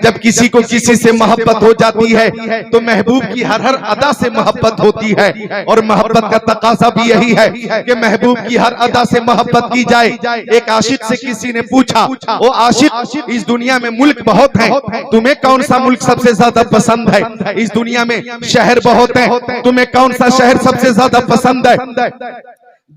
जब किसी को किसी से मोहब्बत हो जाती है तो महबूब की हर हर अदा से मोहब्बत होती है, और मोहब्बत का तकाजा भी यही है कि महबूब की हर अदा से मोहब्बत की जाए। एक आशिक से किसी ने पूछा, ओ आशिक, इस दुनिया में मुल्क बहुत हैं, तुम्हें कौन सा मुल्क सबसे ज्यादा पसंद है? इस दुनिया में शहर बहुत हैं, तुम्हें कौन सा शहर सबसे ज्यादा पसंद है?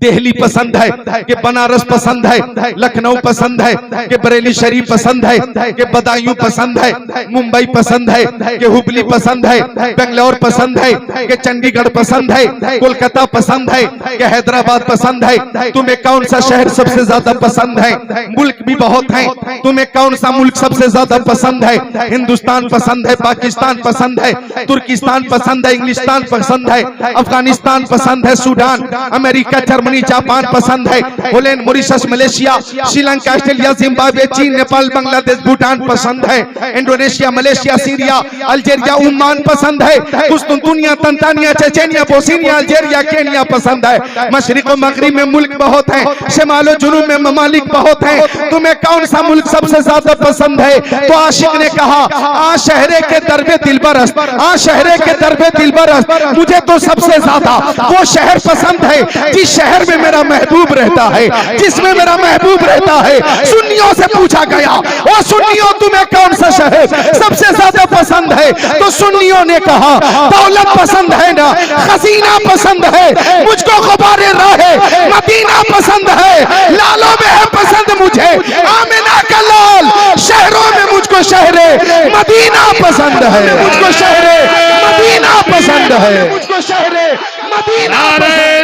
दिल्ली पसंद है कि बनारस पसंद है, लखनऊ पसंद है कि बरेली शरीफ पसंद है कि बदायूं पसंद है, मुंबई पसंद है कि हुबली पसंद है, बेंगलोर पसंद है कि चंडीगढ़ पसंद है, कोलकाता पसंद है कि हैदराबाद पसंद है? तुम्हें कौन सा शहर सबसे ज्यादा पसंद है? मुल्क भी बहुत हैं, तुम्हें कौन सा मुल्क सबसे ज्यादा पसंद है? हिंदुस्तान पसंद है, पाकिस्तान पसंद है, तुर्किस्तान पसंद है, इंग्लिस्तान पसंद है, अफगानिस्तान पसंद है, सूडान, अमेरिका, जर्मनी, जापान पसंद है, Holland, Mauritius, Malaysia, Sri Lanka, Australia, Zimbabwe, चीन, नेपाल, बांग्लादेश, भूटान पसंद है, Indonesia, Malaysia, Syria, Algeria, Oman पसंद है, कुस्तुनतुनिया, Tanzania, Chechnya, Bosnia, Algeria, Kenya पसंद है। मशरिक और मगरिब में मुल्क बहुत है, शिमाल और जुनूब में ममालिक बहुत है, तुम्हें कौन सा मुल्क सबसे ज्यादा पसंद है? तो आशिक ने कहा, आ शहरे के दरबे दिलबरस, आ शहरे के दरबे दिलबरस, मुझे तो सबसे ज्यादा वो शहर पसंद है जिस शहर में मेरा महबूब रहता है, जिसमें मेरा महबूब रहता है। सुन्नियों से पूछा गया, ओ सुन्नियों, तुम्हें कौन सा शहर सबसे ज्यादा पसंद है? तो सुन्नियों ने कहा, दौलत पसंद है ना, खजीना पसंद है, मुझको गुबारे राहे मदीना पसंद है, लालों में है पसंद मुझे आमिना का लाल, शहरों में मुझको शहरे मदीना पसंद है, मुझको शहरे मदीना पसंद है, मुझको शहरे मदीना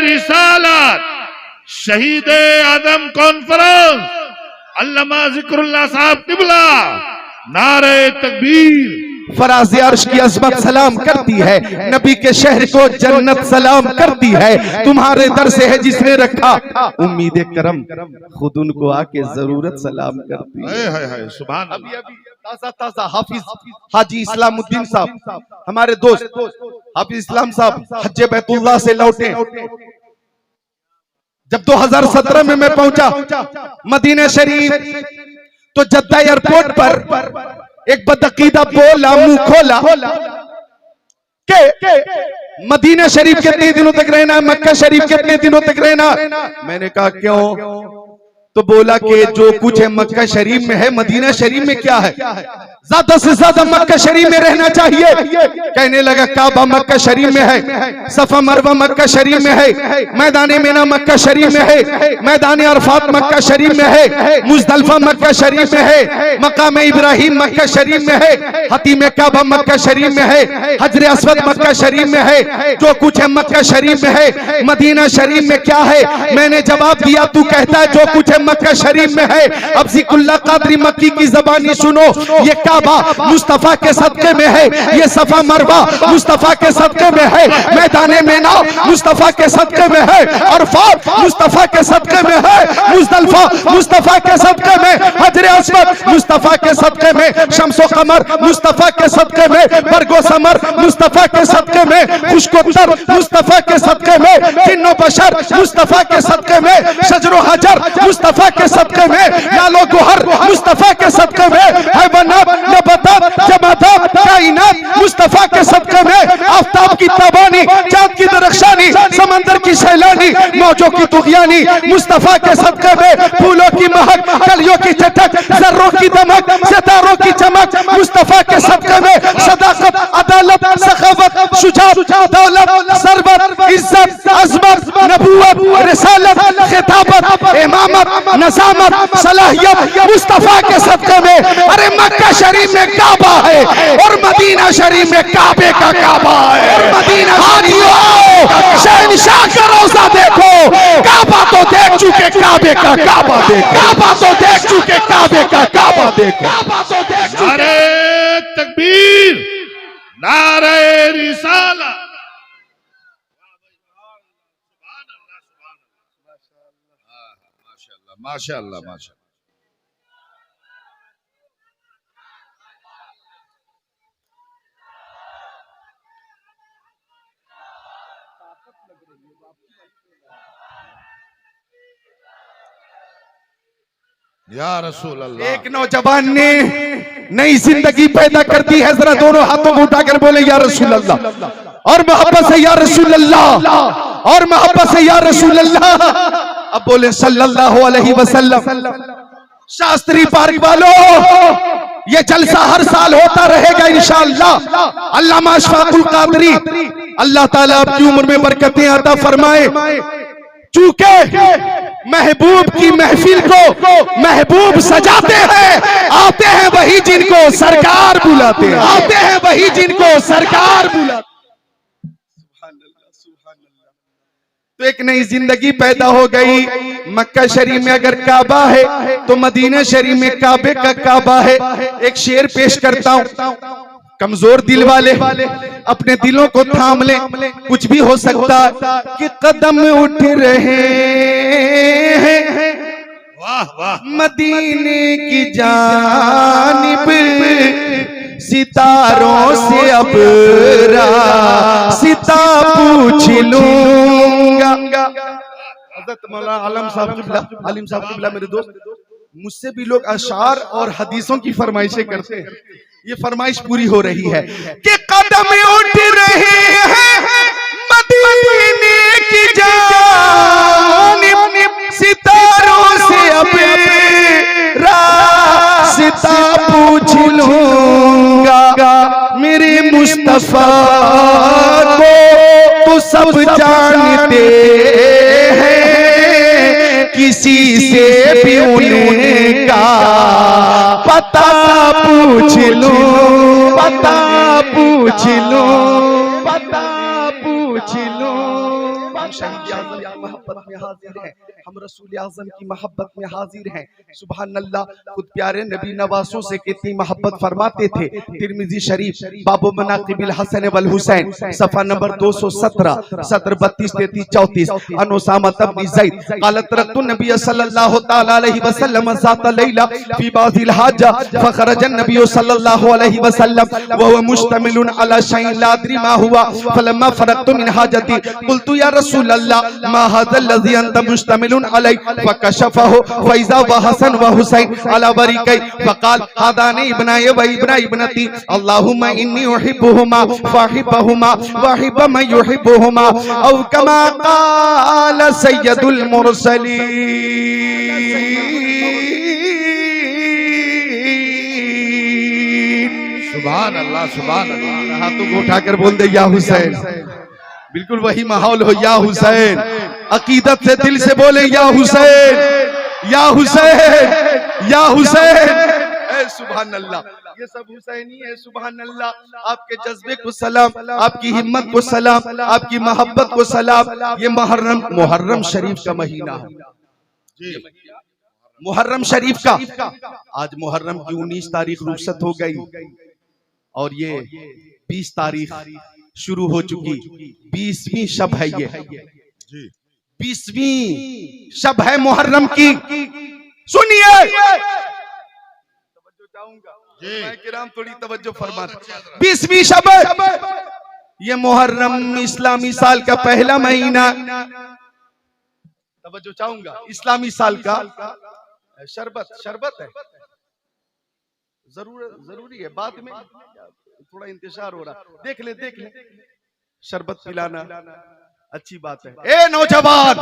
रिसालत, शहीद आजम कॉन्फ्रेंस, अल्लामा जिक्रुल्लाह साहब किबला, नारे तकबीर। फराज़े अर्श की अज़मत सलाम करती है, नबी के शहर को जन्नत सलाम करती है, तुम्हारे दर से है जिसने रखा उम्मीद करम, खुद उनको आके जरूरत सलाम करती है। सुभान अल्लाह। अभी ताजा ताजा हाफिज हाजी इस्लामुद्दीन साहब, हमारे दोस्त हाफिज इस्लाम साहब हज बैतुल्लाह से लौटे। जब 2017 में मैं पहुंचा मदीना शरीफ, तो जद्दा एयरपोर्ट पर एक बदअकीदा बोला, मुंह खोला के मदीना शरीफ कितने दिनों तक रहना, मक्का शरीफ कितने दिनों तक रहना? मैंने कहा क्यों? तो बोला कि जो कुछ है मक्का शरीफ में है, मदीना शरीफ में क्या है? ज्यादा से ज्यादा मक्का शरीफ में रहना चाहिए। कहने लगा काबा मक्का शरीफ में है, सफा मरवा मक्का शरीफ में है, मैदान मीना मक्का शरीफ में है, मैदान अरफात मक्का शरीफ में है, मुजदलफा मक्का शरीफ में है, मकाम इब्राहिम मक्का शरीफ में है, हतीम काबा मक्का शरीफ में है, हजर अस्वद मक्का शरीफ में है, जो कुछ है मक्का शरीफ में है। मदीना शरीफ में क्या है? मैंने जवाब दिया, तू कहता है जो कुछ है मक्का शरीफ में है। अब ज़िक्रुल्लाह कादरी मक्की की ज़बानी सुनो, ये काबा मुस्तफा के सदके में है, ये सफा मरवा मुस्तफा के सदके में है, मैदान मीना मुस्तफा के सदके में है, अरफात मुस्तफा के सदके में है, मुजदलफा मुस्तफा के सदके में, हजर अस्वद मुस्तफा के सदके में, शम्सो कमर मुस्तफा के सदके में, बरगो समर मुस्तफा के सदके में, खुशकोत्तर मुस्तफा के सदके में, जिन्नो बशर मुस्तफा के सदके में, शजरो हजर मुस्तफा के सदके में, लालो गुहर मुस्तफा के सदके में, हैवानात नबातात जमादात कायनात मुस्तफा के सदके में, आफताब की ताबानी, चांद की दरख्शानी, समंदर की सैलानी, मौजों की तुग़यानी मुस्तफा के सदके में, फूलों की महक, कलियों की चटक, जर्रों की दमक, सितारों की चमक मुस्तफा के सदके में, सदाकत, अदालत, सखावत, शुजाअत, दौलत, सरबत, इज्जत, अज़मत, नबूवत, रिसालत, खिताबत, इमामत, नज़ामत, सलाहियत मुस्तफा के सदके में। अरे मक्का शरीफ में काबा है और मदीना शरीफ में काबे का काबा है, और मदीना शहंशाह का रोज़ा देखो, काबा तो देख चुके, काबे का काबा देखो, काबा तो देख चुके, काबे का काबा देखो, काबा तो देख चुके। नारे तकबीर, नारे रिसालत। माशाअल्लाह माशाअल्लाह। या रसूल अल्लाह। एक नौजवान ने नई जिंदगी पैदा कर दी है, जरा दोनों हाथों को उठाकर बोले या रसूल अल्लाह, और मोहब्बत से या रसूल अल्लाह, और मोहब्बत से या रसूल अल्लाह। अब बोले सल्लल्लाहु अलैहि वसल्लम। शास्त्री पार्क वालों, ये जलसा हर साल होता रहेगा इंशाअल्लाह। अल्लामा अशफाकुल कादरी अल्लाह ताला आपकी उम्र में बरकतें अता फरमाए। चूंकि महबूब की महफिल को महबूब सजाते हैं, आते हैं वही जिनको सरकार बुलाते हैं, आते हैं वही जिनको सरकार बुलाते। तो एक नई जिंदगी पैदा हो गई। मक्का शरीफ में अगर काबा है तो मदीना शरीफ में काबे का काबा है। एक शेर पेश करता हूं, कमजोर दिल वाले अपने दिलों को थाम ले, कुछ भी हो सकता कि कदम उठ रहे हैं वाह वाह। मदीने की जानिब, सितारों से अब रास्ता पूछ लूंगा। हज़रत मौलाना आलिम साहब किबला मेरे दोस्त, मुझसे भी लोग अशार और हदीसों की फरमाइशें करते हैं। ये फरमाइश पूरी हो रही है कि कदम उठ रहे हैं मदीने की जानिब, सितारों से अब रास्ता पूछ लूंगा। मेरे मुस्तफा को तो सब जानते हैं, किसी से भी उनका पता पूछ लो, पता पूछ लो, पता पूछ लो। हम शहीद आज़म की मोहब्बत में हाजिर हैं, हम रसूल आज़म की मोहब्बत में हाजिर हैं। सुभान अल्लाह, खुद प्यारे नबी नवासों से कितनी मोहब्बत फरमाते थे। तिरमिज़ी शरीफ बाबु मनाक़िबिल हसन वल हुसैन, सफ़ा नंबर 217, सदर 32 33 34। अन उसामा इब्न ज़ैद क़ालत रअयतु नबी सल्लल्लाहु तआला अलैहि वसल्लम ज़ात लैला फ़ी बाज़िल हाजा फ़ख़रज नबी सल्लल्लाहु अलैहि वसल्लम व हुवा मुश्तमिलुन अला शैइन ला अद्री मा हुवा फ़लम्मा फ़रग़तु मिन हाजती क़ुल्तु या रसूल अल्लाह मा हाज़ा लज़ी अंत मुश्तमिलुन अलैहि फ़कशफ़हु फ़इज़ा व हसन व हुसैन अला बरीकै फ़क़ाल हादानी इब्नाय व इब्ना इब्नती अल्लाहुम्मा इन्नी उहिब्बुहुमा फ़अहिब्बहुमा व अहिब्ब मन युहिब्बुहुमा औ कमा क़ाल सय्यदुल मुरसलीन। सुभान अल्लाह, सुभान अल्लाह। हाथों को उठाकर बोल दे या हुसैन। बिल्कुल वही माहौल हो, या हुसैन। अकीदत से दिल से बोले या हुसैन, या हुसैन, या हुसैन। सुभान अल्लाह, ये सब हुसैनी है। सुभान अल्लाह, आपके जज्बे को सलाम, आपकी हिम्मत को सलाम, आपकी मोहब्बत को सलाम। ये मुहर्रम शरीफ का महीना है, मुहर्रम शरीफ का। आज मुहर्रम की 19 तारीख रुखसत हो गई और ये 20 तारीख शुरू हो चुकी। 20वीं शब है ये, 20वीं शब है मुहर्रम की। सुनिए, किराम थोड़ी तवज्जो फरमाना। 20वीं शब ये मुहर्रम इस्लामी साल का पहला महीना। तवज्जो चाहूंगा, इस्लामी साल का शरबत है, जरूरी है। बाद में थोड़ा इंतजार हो रहा, देख ले शरबत पिलाना अच्छी बात है। ए नौजवान,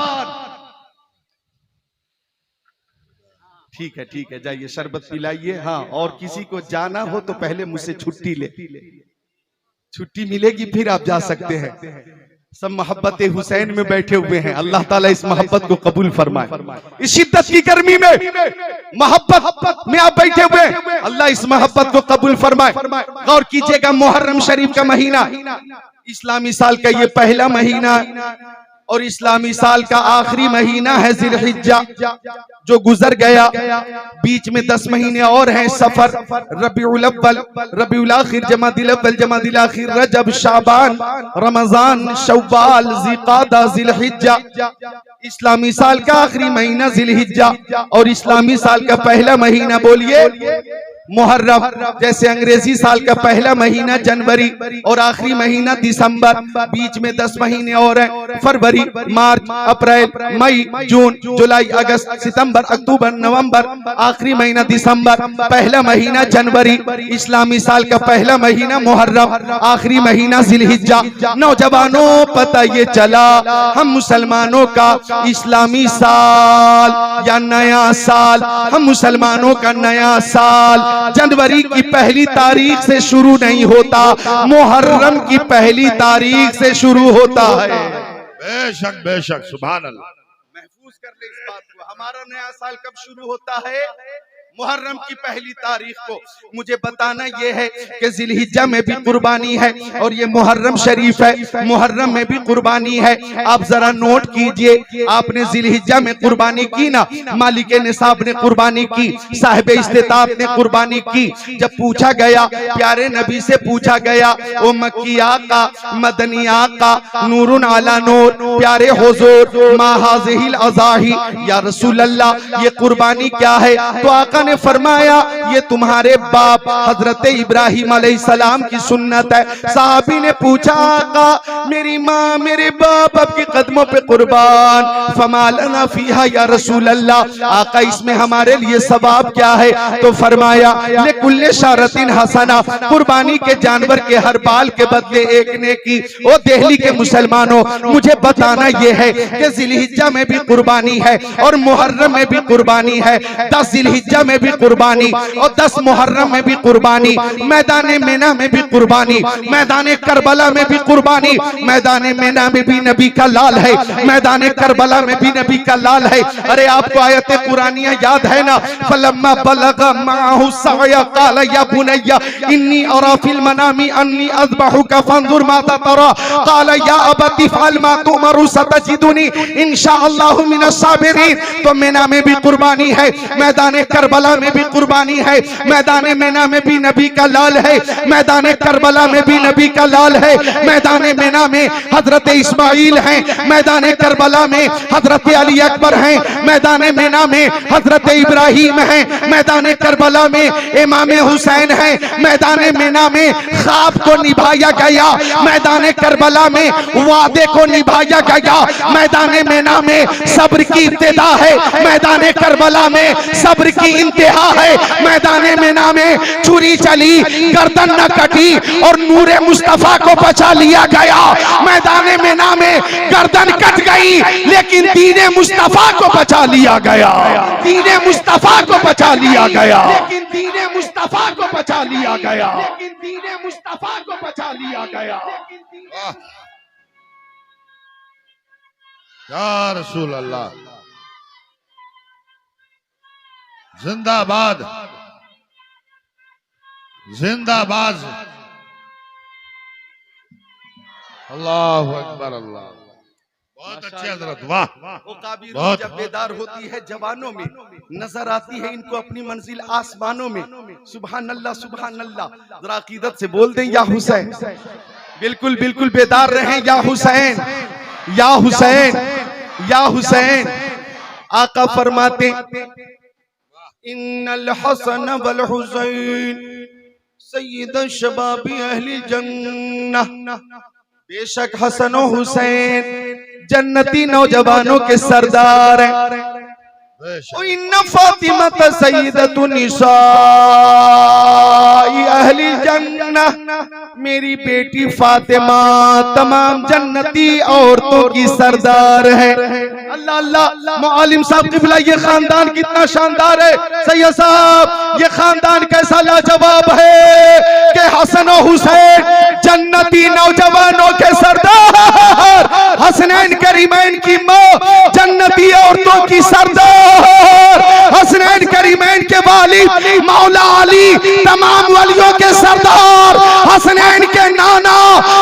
ठीक है जाइए शरबत पिलाइए। हाँ, और किसी को जाना हो तो पहले मुझसे छुट्टी ले, छुट्टी मिलेगी फिर आप जा सकते हैं। सब मोहब्बत हुसैन में बैठे हुए हैं। अल्लाह ताला इस मोहब्बत को कबूल फरमाए। इस शिद्दत की गर्मी में मोहब्बत में आप बैठे हुए हैं, अल्लाह इस मोहब्बत को कबूल फरमाए। गौर कीजिएगा, मुहर्रम शरीफ का महीना इस्लामी साल का ये पहला महीना और इस्लामी साल का आखिरी महीना है जिलहिज्जा, जो गुजर गया। बीच में 10 महीने और हैं, सफर, रबीउल अव्वल, रबीउल आखिर, जमादिल अव्वल, जमादिल आखिर, रजब, शाबान, रमजान, शव्वाल, ज़िलक़ादा, जिलहिज्जा। इस्लामी साल का आखिरी महीना जिलहिज्जा और इस्लामी साल का पहला महीना बोलिए मुहर्रम, जैसे अंग्रेजी साल का पहला महीना जनवरी और आखिरी महीना दिसंबर, बीच में 10 महीने और हैं, फरवरी, मार्च, अप्रैल, मई, जून, जुलाई, अगस्त, सितंबर, अक्टूबर, नवंबर, आखिरी महीना दिसंबर, पहला महीना जनवरी, इस्लामी साल का पहला महीना मुहर्रम, आखिरी महीना जिलहिज्जा। नौजवानों पता ये चला हम मुसलमानों का इस्लामी साल या नया साल, हम मुसलमानों का नया साल जनवरी की पहली तारीख से शुरू नहीं होता, मुहर्रम की पहली तारीख से शुरू होता है। बेशक बेशक, सुभान अल्लाह। महफूज कर ले इस बात को, हमारा नया साल कब शुरू होता है? मुहर्रम की पहली तारीख को। मुझे बताना यह है कि जिलहिज्जा में भी कुर्बानी है और ये मुहर्रम शरीफ है, मुहर्रम में भी कुर्बानी है। आप जरा नोट कीजिए, आपने जिलहिज्जा में कुर्बानी की ना, मालिक निसाब ने कुर्बानी की, साहिब इस्तेताब ने कुर्बानी की। जब पूछा गया, प्यारे नबी से पूछा गया, ओ मक्की आका, मदनी आका, नूरुन अला नूर, प्यारे हुजूर, मा हाज़िहिल अज़ाही, या रसूल अल्लाह ये कुर्बानी क्या है? तो आका ने फरमाया ये तुम्हारे बाप हजरत इब्राहिम अलैहिस्सलाम की सुन्नत है। साहबी ने पूछा आका मेरी माँ मेरे बाप आपके कदमों पे कुर्बान, फमालना फीहा या रसूल अल्लाह, आका इसमें हमारे लिए सवाब क्या है? तो फरमाया लिकुल्ले शारतिन हसना, कुर्बानी के जानवर के हर बाल के बदले एक नेकी। ओ दिल्ली के मुसलमानों, मुझे बताना यह है कि जिलहिज्जा में भी कुर्बानी है और मुहर्रम में भी कुर्बानी है। 10 जिलहिज्जा में भी कुर्बानी और 10 मुहर्रम में भी कुर्बानी, मैदान मेना में भी कुर्बानी, मैदान करबला में भी कुर्बानी। मैदान मेना में भी नबी का लाल है, मैदान करबला में भी नबी का लाल है। अरे आपको आयत कुरानिया याद है ना? फलम्मा बलगा माहु सअया क़ाल या बुनय्या इन्नी अरा फिल मनामी अन्नी अज़बहुका फंजुर माज़ा तरा क़ाल या अबती फ़अल मा तुमरु सतजिदुनी इंशाअल्लाहु मिनस साबिरीन। तो मेना में भी कुर्बानी है, मैदान करबला में भी कुर्बानी है, मैदान मेना में भी नबी का लाल है, मैदान करबला में भी नबी का लाल है। मैदान मेना में हजरत इस्माइल हैं, मैदान करबला में हजरत अली अकबर हैं, मैदान मेना में हजरत इब्राहिम हैं, मैदान करबला में इमाम हुसैन हैं। मैदान मेना में ख्वाब को निभाया गया, मैदान करबला में वादे को निभाया गया। मैदान मेना में सब्र की इब्तिदा है, मैदान करबला में सब्र की इंतहा है। मैदान मेना में छुरी चली, गर्दन न कटी और नूरे मुस्तफा को बचा लिया गया। मैदान मेना में गर्दन कट गई लेकिन दीने मुस्तफा को बचा लिया गया, दीने मुस्तफा को बचा लिया गया, लेकिन दीने मुस्तफा को बचा लिया गया, लेकिन दीने मुस्तफा को बचा लिया गया। या रसूल अल्लाह, जिंदाबाद जिंदाबाद, अल्लाह अकबर, अल्लाह। बहुत अच्छे हजरत, वाह। बहुत जब बेदार होती है जवानों में, नजर आती है इनको अपनी मंजिल आसमानों में। सुभान अल्लाह सुभान अल्लाह। जरा अकीदत से बोल दें या हुसैन, बिल्कुल बिल्कुल बेदार रहें, या हुसैन या हुसैन या हुसैन। आका फरमाते इन्नल हसन वल हुसैन सय्यद शबाबी अहली जन्नह, बेशक हसन और हुसैन जन्नती नौजवानों के सरदार हैं। इन्ना फातिमा सय्यदतु निसाई अहली जन्नह, मेरी बेटी फातिमा तमाम जन्नती औरतों की सरदार है। अल्लाह अल्लाह। मुअल्लिम साहब क़िबला, ये खानदान कितना शानदार है। सैयद साहब, ये खानदान कैसा लाजवाब है कि हसन और हुसैन जन्नती नौजवानों के सरदार, हसनैन करीमैन की माँ जन्नती औरतों की सरदार, हसनैन करीमैन के वालिद मौला अली तमाम वलियों के सरदार, हसनैन के नाना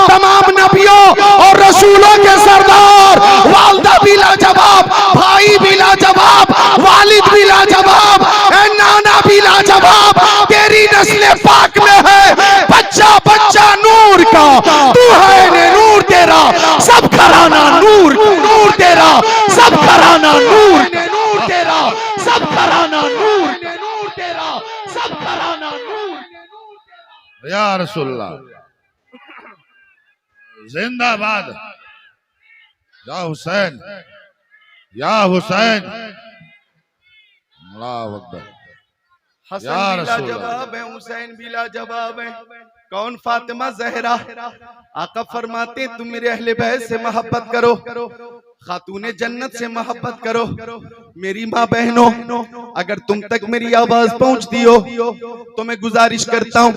तमाम नबियों और रसूलों के सरदार, वालदा भी लाजवाब, भाई भी लाजवाब, वालिद भी लाजवाब, नाना भी लाजवाब। तेरी नस्ल पाक में है बच्चा बच्चा नूर का, तू है ने नूर तेरा सब घराना नूर, नूर तेरा सब घराना नूर, नूर तेरा सब घराना नूर, नूर तेरा सब घराना या रसूलल्लाह, जिंदाबाद। या हुसैन, या हुसैन। अल्लाहु अकबर। हसन या भी रसूल लाजवाब है, हुसैन भी लाजवाब है। कौन? फातिमा जहरा। आका फरमाते तुम मेरे अहले बैत से मोहब्बत करो, खातूने जन्नत से मोहब्बत करो। मेरी माँ बहनों, अगर तुम तक मेरी आवाज पहुंचती हो तो मैं गुजारिश करता हूं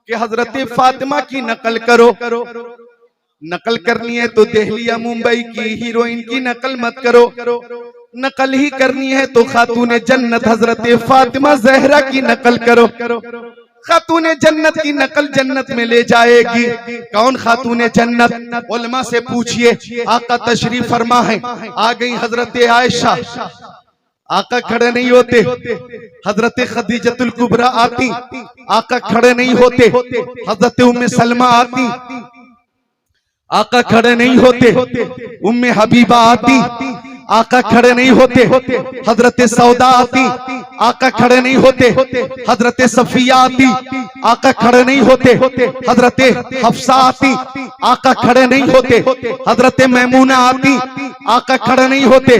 कि हजरत फातिमा की नकल करो। नकल करनी है तो दिल्ली या मुंबई की हीरोइन की नकल मत करो। नकल ही करनी है तो खातूने जन्नत हजरत फातिमा जहरा की नकल करो। खातूने जन्नत की नकल जन्नत में ले जाएगी। कौन खातूने जन्नत? उलमा से पूछिए। आका तशरीफ फरमा है, आ गई हजरत आयशा। आका खड़े नहीं होते, हजरत खदीजतुल कुबरा आती, आका खड़े नहीं होते। हजरत उम्मे सलमा आती, आका खड़े नहीं होते। उम्मे हबीबा आती, आका खड़े नहीं होते। हजरत सौदा आती, आका खड़े नहीं होते। हजरत सफिया आती, आका खड़े नहीं होते। हजरत हफ्सा आती, आका खड़े नहीं होते। हजरत मैमूना आती, आका खड़े नहीं होते।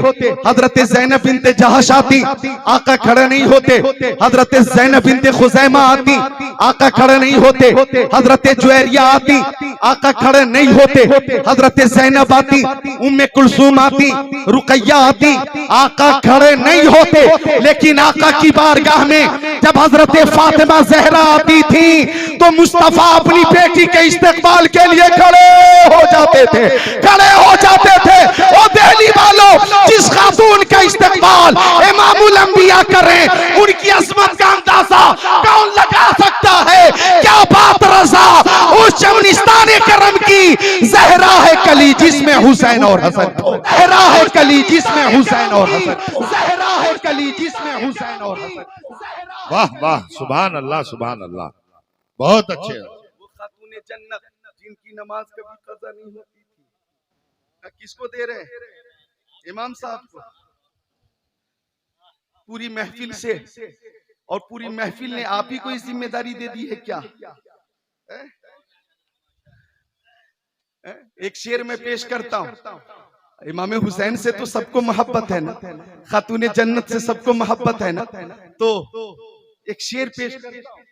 हजरत ज़ैनब बिन्ते जहश आती, आका खड़े नहीं होते। हजरत ज़ैनब बिन्ते खुज़ैमा आती, आका खड़े नहीं होते। हजरत जुवैरिया आती, आका खड़े नहीं होते। हजरत ज़ैनब आती, उम्मे कुलसूम आती, रुकैया आती, आका खड़े नहीं होते। लेकिन आका की बारगाह में जब हजरत फातिमा जहरा आती थी तो मुस्तफा अपनी बेटी के इस्तकबाल के लिए खड़े हो जाते थे, खड़े हो जाते थे। ओ दिल्ली वालों, जिस खातून का इस्तकबाल इमामुल अंबिया करें, उनकी अजमत का अंदाजा कौन लगा सकता है? क्या बात रज़ा, उस चमनिस्तान करम की जहरा है कली जिसमें हुसैन और हसन, जहरा है कली जिसमें हुसैन और हसन, जहरा है कली जिसमें हुसैन और हसन। वाह वाह, सुभान अल्लाह, सुभान अल्लाह, बहुत अच्छे। वो खातूने जन्नत जिनकी नमाज कभी कज़ा नहीं होती थी। किसको दे रहे हैं? इमाम साहब को। पूरी महफिल से, और पूरी महफिल ने आप ही को इस जिम्मेदारी दे दी है क्या? एक शेर में पेश करता हूं। इमाम हुसैन से तो सबको मोहब्बत है ना, खातूने जन्नत से सबको मोहब्बत है ना, तो एक शेर पेश करता हूं।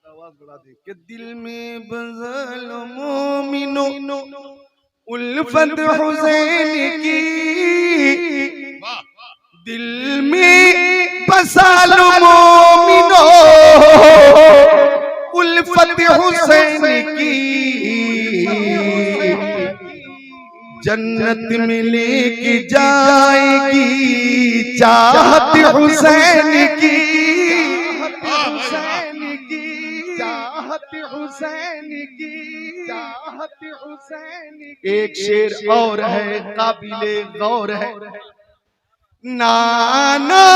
आवाज बढ़ा दे कि दिल में बज़ल मोमिनो उल्फत हुसैन की, दिल में बज़ल मोमिनो उल्फत हुसैन की, जन्नत में लेके जाएगी चाहत हुसैन की, हुसैन की चाहत, हुसैन की चाहत, हुसैन की। एक शेर और है काबिले गौर है। नाना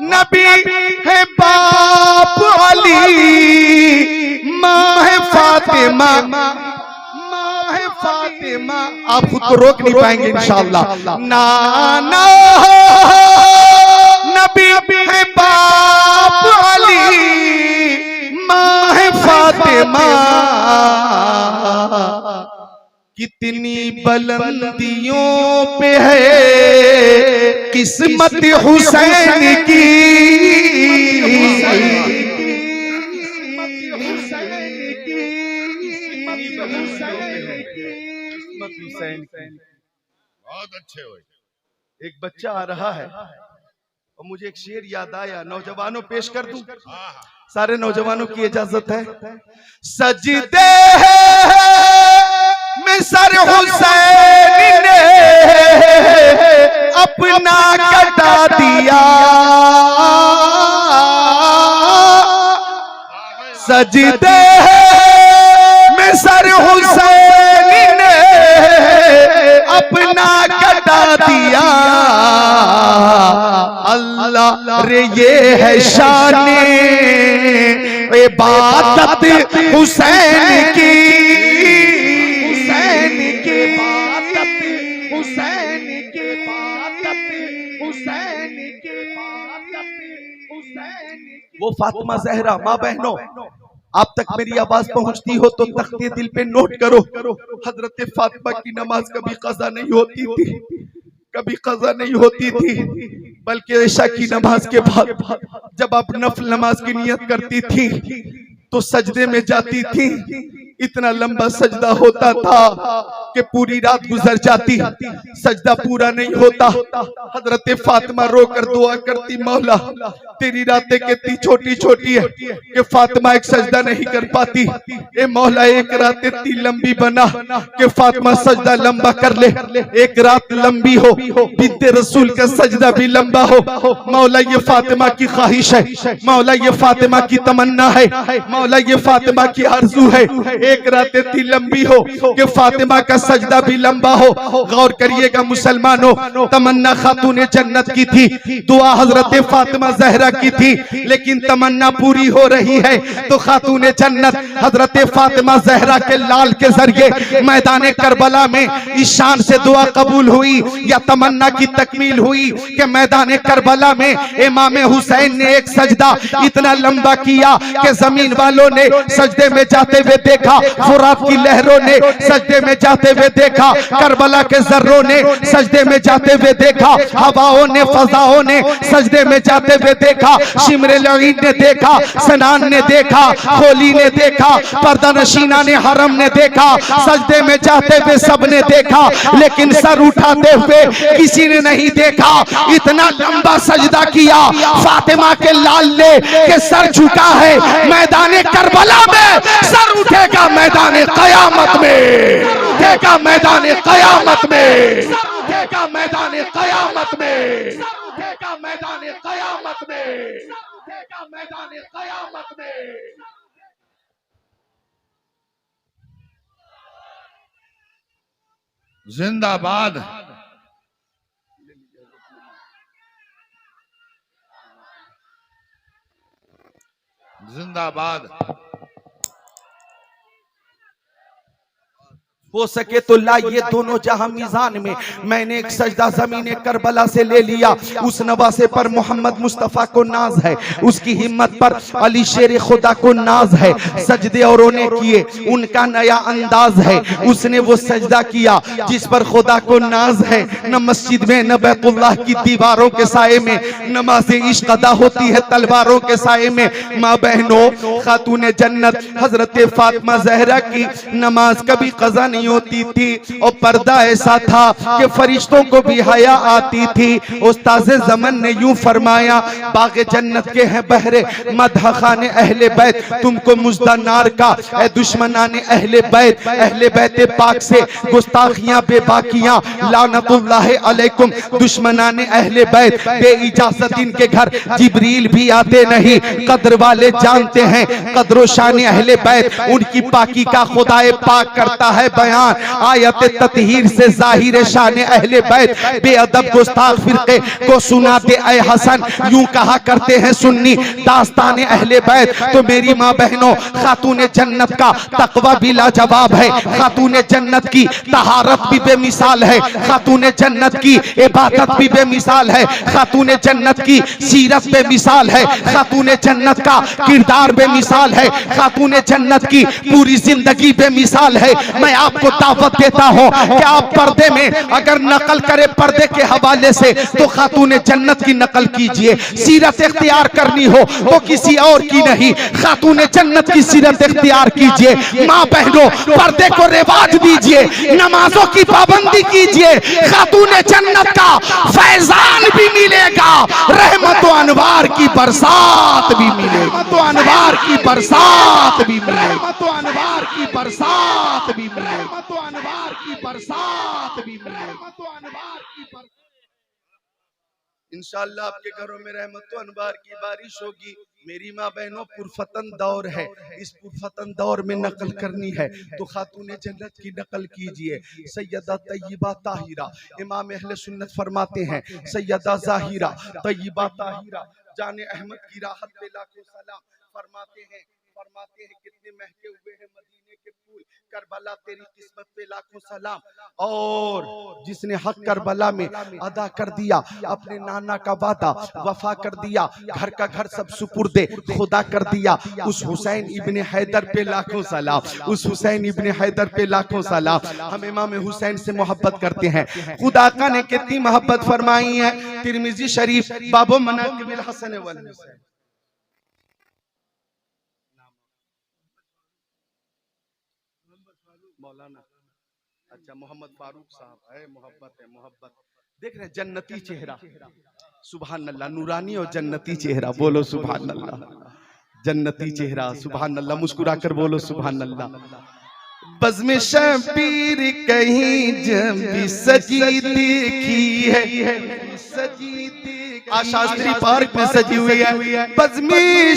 नबी है बाप अली, माँ है फातिमा, माँ है फातिमा। आप खुद को रोक नहीं पाएंगे इंशाअल्लाह। नाना नबी है बाप अली, माँ है फातिमा। कितनी बुलंदियों पे है किस्मत हुसैन की, बहुत अच्छे हो। एक बच्चा आ रहा है और मुझे एक शेर याद आया, नौजवानों पेश कर दूं? सारे नौजवानों की इजाजत है। सजदे में सर हुसैन ने अपना कटा दिया, सजदे में सर हुसैन ने अपना कटा दिया। अल्लाह रे ये है शाने इबादत हुसैन की, हुसैन की इबादत, हुसैन की इबादत, हुसैन की इबादत, हुसैन की वो फातिमा जहरा। माँ बहनों, आप तक मेरी आवाज पहुंचती हो तो तख्ते दिल पे नोट करो, हजरत फातिमा की नमाज कभी कज़ा नहीं होती थी, कभी कज़ा नहीं होती थी, बल्कि इशा की नमाज के बाद जब आप नफल नमाज की नियत करती थी तो सजदे में जाती थी। इतना लंबा सजदा होता था कि पूरी रात गुजर जाती, सजदा पूरा नहीं होता। हजरत फातिमा रोकर दुआ करती, मौला तेरी रातें कितनी छोटी छोटी है कि फातिमा एक सजदा नहीं कर पाती। ए मौला एक रात इतनी लंबी बना कि फातिमा सजदा लंबा कर ले, एक रात लंबी हो बिन्ते रसूल का सजदा भी लंबा हो। मौला ये फातिमा की ख्वाहिश है, मौला ये फातिमा की तमन्ना है, मौला ये फातिमा की आरज़ू है, एक रात इतनी लंबी हो कि फातिमा का सजदा भी लंबा हो। गौर करिएगा मुसलमानों, तमन्ना खातून जन्नत की थी, दुआ हजरत फातिमा जहरा की थी, लेकिन तमन्ना पूरी हो रही है तो खातून जन्नत हजरत फातिमा जहरा के लाल के जरिए मैदान करबला में इस शान से दुआ कबूल हुई या तमन्ना की तकमील हुई कि मैदान करबला में इमाम हुसैन ने एक सजदा इतना लंबा किया कि जमीन वालों ने सजदे में जाते हुए देखा, फुरात की लहरों ने सजदे में जाते हुए देखा, करबला के जर्रों ने सजदे में जाते हुए देखा, हवाओं ने फजाओं ने सजदे में जाते हुए देखा, शिमरे लईन ने देखा, सनान ने देखा, खोली ने देखा, पर्दा नशीना ने हरम ने देखा, सजदे में जाते हुए सबने देखा, लेकिन सर उठाते हुए किसी ने नहीं देखा। इतना लंबा सजदा किया फातिमा के लाल ने कि सर झुका है मैदान करबला में, सर उठेगा मैदान कयामत में, उठेगा मैदान कयामत में, उठेगा मैदान कयामत में, उठेगा मैदान कयामत में, उठेगा मैदान कयामत में। जिंदाबाद। जिंदाबाद। हो सके तो लाइए दोनों जहां मीज़ान में। मैंने एक सजदा ज़मीन करबला से ले लिया, उस नवासे पर मोहम्मद मुस्तफ़ा को नाज है, उसकी हिम्मत पर अली शेर खुदा को नाज है। सजदे औरों ने किए, उनका नया अंदाज है, उसने वो सजदा किया जिस पर खुदा को नाज है। न मस्जिद में न बैतुल्लाह की दीवारों के साए में नमाज इश्क अदा होती है तलवारों के साए में। माँ बहनों, खातून जन्नत हजरत फातिमा जहरा की नमाज कभी कज़ा नहीं होती थी और पर्दा ऐसा था कि फरिश्तों को भी हया आती थी। उस्ताद ज़मन ने यूं फरमाया, बाग़े जन्नत के हैं बहरे मदह खाने अहले बैत, तुमको मुज़्दा नार का ए दुश्मनाने अहले बैत पाक से गुस्ताखियां बेबाकियां लानतुल्लाह अलैकुम। दुश्मनाने अहले बैत बे इजाजत इनके घर जिब्रील भी आते नहीं। कद्र वाले जानते हैं कद्र शान अहले बैत, उनकी पाकी का खुदाए पाक करता है बयान। आयत ततहीर से जाहिर शान अहले बैत बेअदब गुस्ताख फिरके को सुनाते ऐ हसन। यूं कहा करते हैं सुन्नी दास्तान अहले बैत। तो मेरी माँ बहनों, खातून जन्नत का तकवा भी लाजवाब है, खातून जन्नत की तहारत भी बेमिसाल है, खातून जन्नत की इबादत भी बेमिसाल है, खातून जन्नत की सीरत बेमिसाल है, खातून जन्नत का किरदार बेमिसाल है, खातून जन्नत की पूरी जिंदगी बेमिसाल है। मैं आपको दावत देता हूं कि आप पर्दे में अगर नकल करें पर्दे के हवाले से तो खातून जन्नत की नकल कीजिए। सीरत इख्तियार करनी हो तो किसी और की नहीं, खातून जन्नत की सीरत इख्तियार कीजिए। माँ बहनों, पर्दे को रिवाज दीजिए, नमाजों की पाबंदी कीजिए, खातून जन्नत का फैजान भी मिलेगा, रहमत व अनवार की बरसात भी मिलेगी, रहमत व अनवार की बरसात भी मिलेगी, रहमत व अनवार की बरसात भी मिलेगी, रहमत व अनवार की बरसात भी मिलेगी, रहमत व अनवार की बरसात। इंशाअल्लाह आपके घरों में रहमत व अनवार की बारिश होगी। मेरी माँ बहनों, पुरफतन दौर है, इस पुरफतन दौर में नकल करनी है तो खातून जन्नत की नकल कीजिए। सैयदा तय्यबा ताहिरा, इमाम अहले सुन्नत फरमाते हैं, सैयदा ज़ाहिरा तय्यबा ताहिरा जाने अहमद की राहत पे लाखों सलाम फरमाते हैं फरमाते हैं कितने महके हुए हैं मदीने के फूल, करबला तेरी किस्मत पे लाखों सलाम। और जिसने हक करबला में अदा कर दिया, अपने नाना का वादा वफा कर दिया, घर का घर सब सुपुर्दे खुदा कर दिया, उस हुसैन इब्ने हैदर पे लाखों सलाम, उस हुसैन इब्ने हैदर पे लाखों सलाम। हम इमाम हुसैन से मोहब्बत करते हैं। खुदा का ने कितनी मोहब्बत फरमाई है। तिरमिजी शरीफ बाबो मनाकिबिल हसन वल हुसैन, मौलाना अच्छा मोहम्मद फारूक साहब है। मोहब्बत है, मोहब्बत। देख रहे जन्नती चेहरा, सुभान अल्लाह, नूरानी और जन्नती चेहरा, बोलो सुभान अल्लाह। जन्नती चेहरा, सुभान अल्लाह, मुस्कुरा कर बोलो सुभान अल्लाह। बज़्म शबीर कहीं जब भी सजी देखी है, सजी देखी आशास्त्री पार्क में सजी हुई है। बज़्म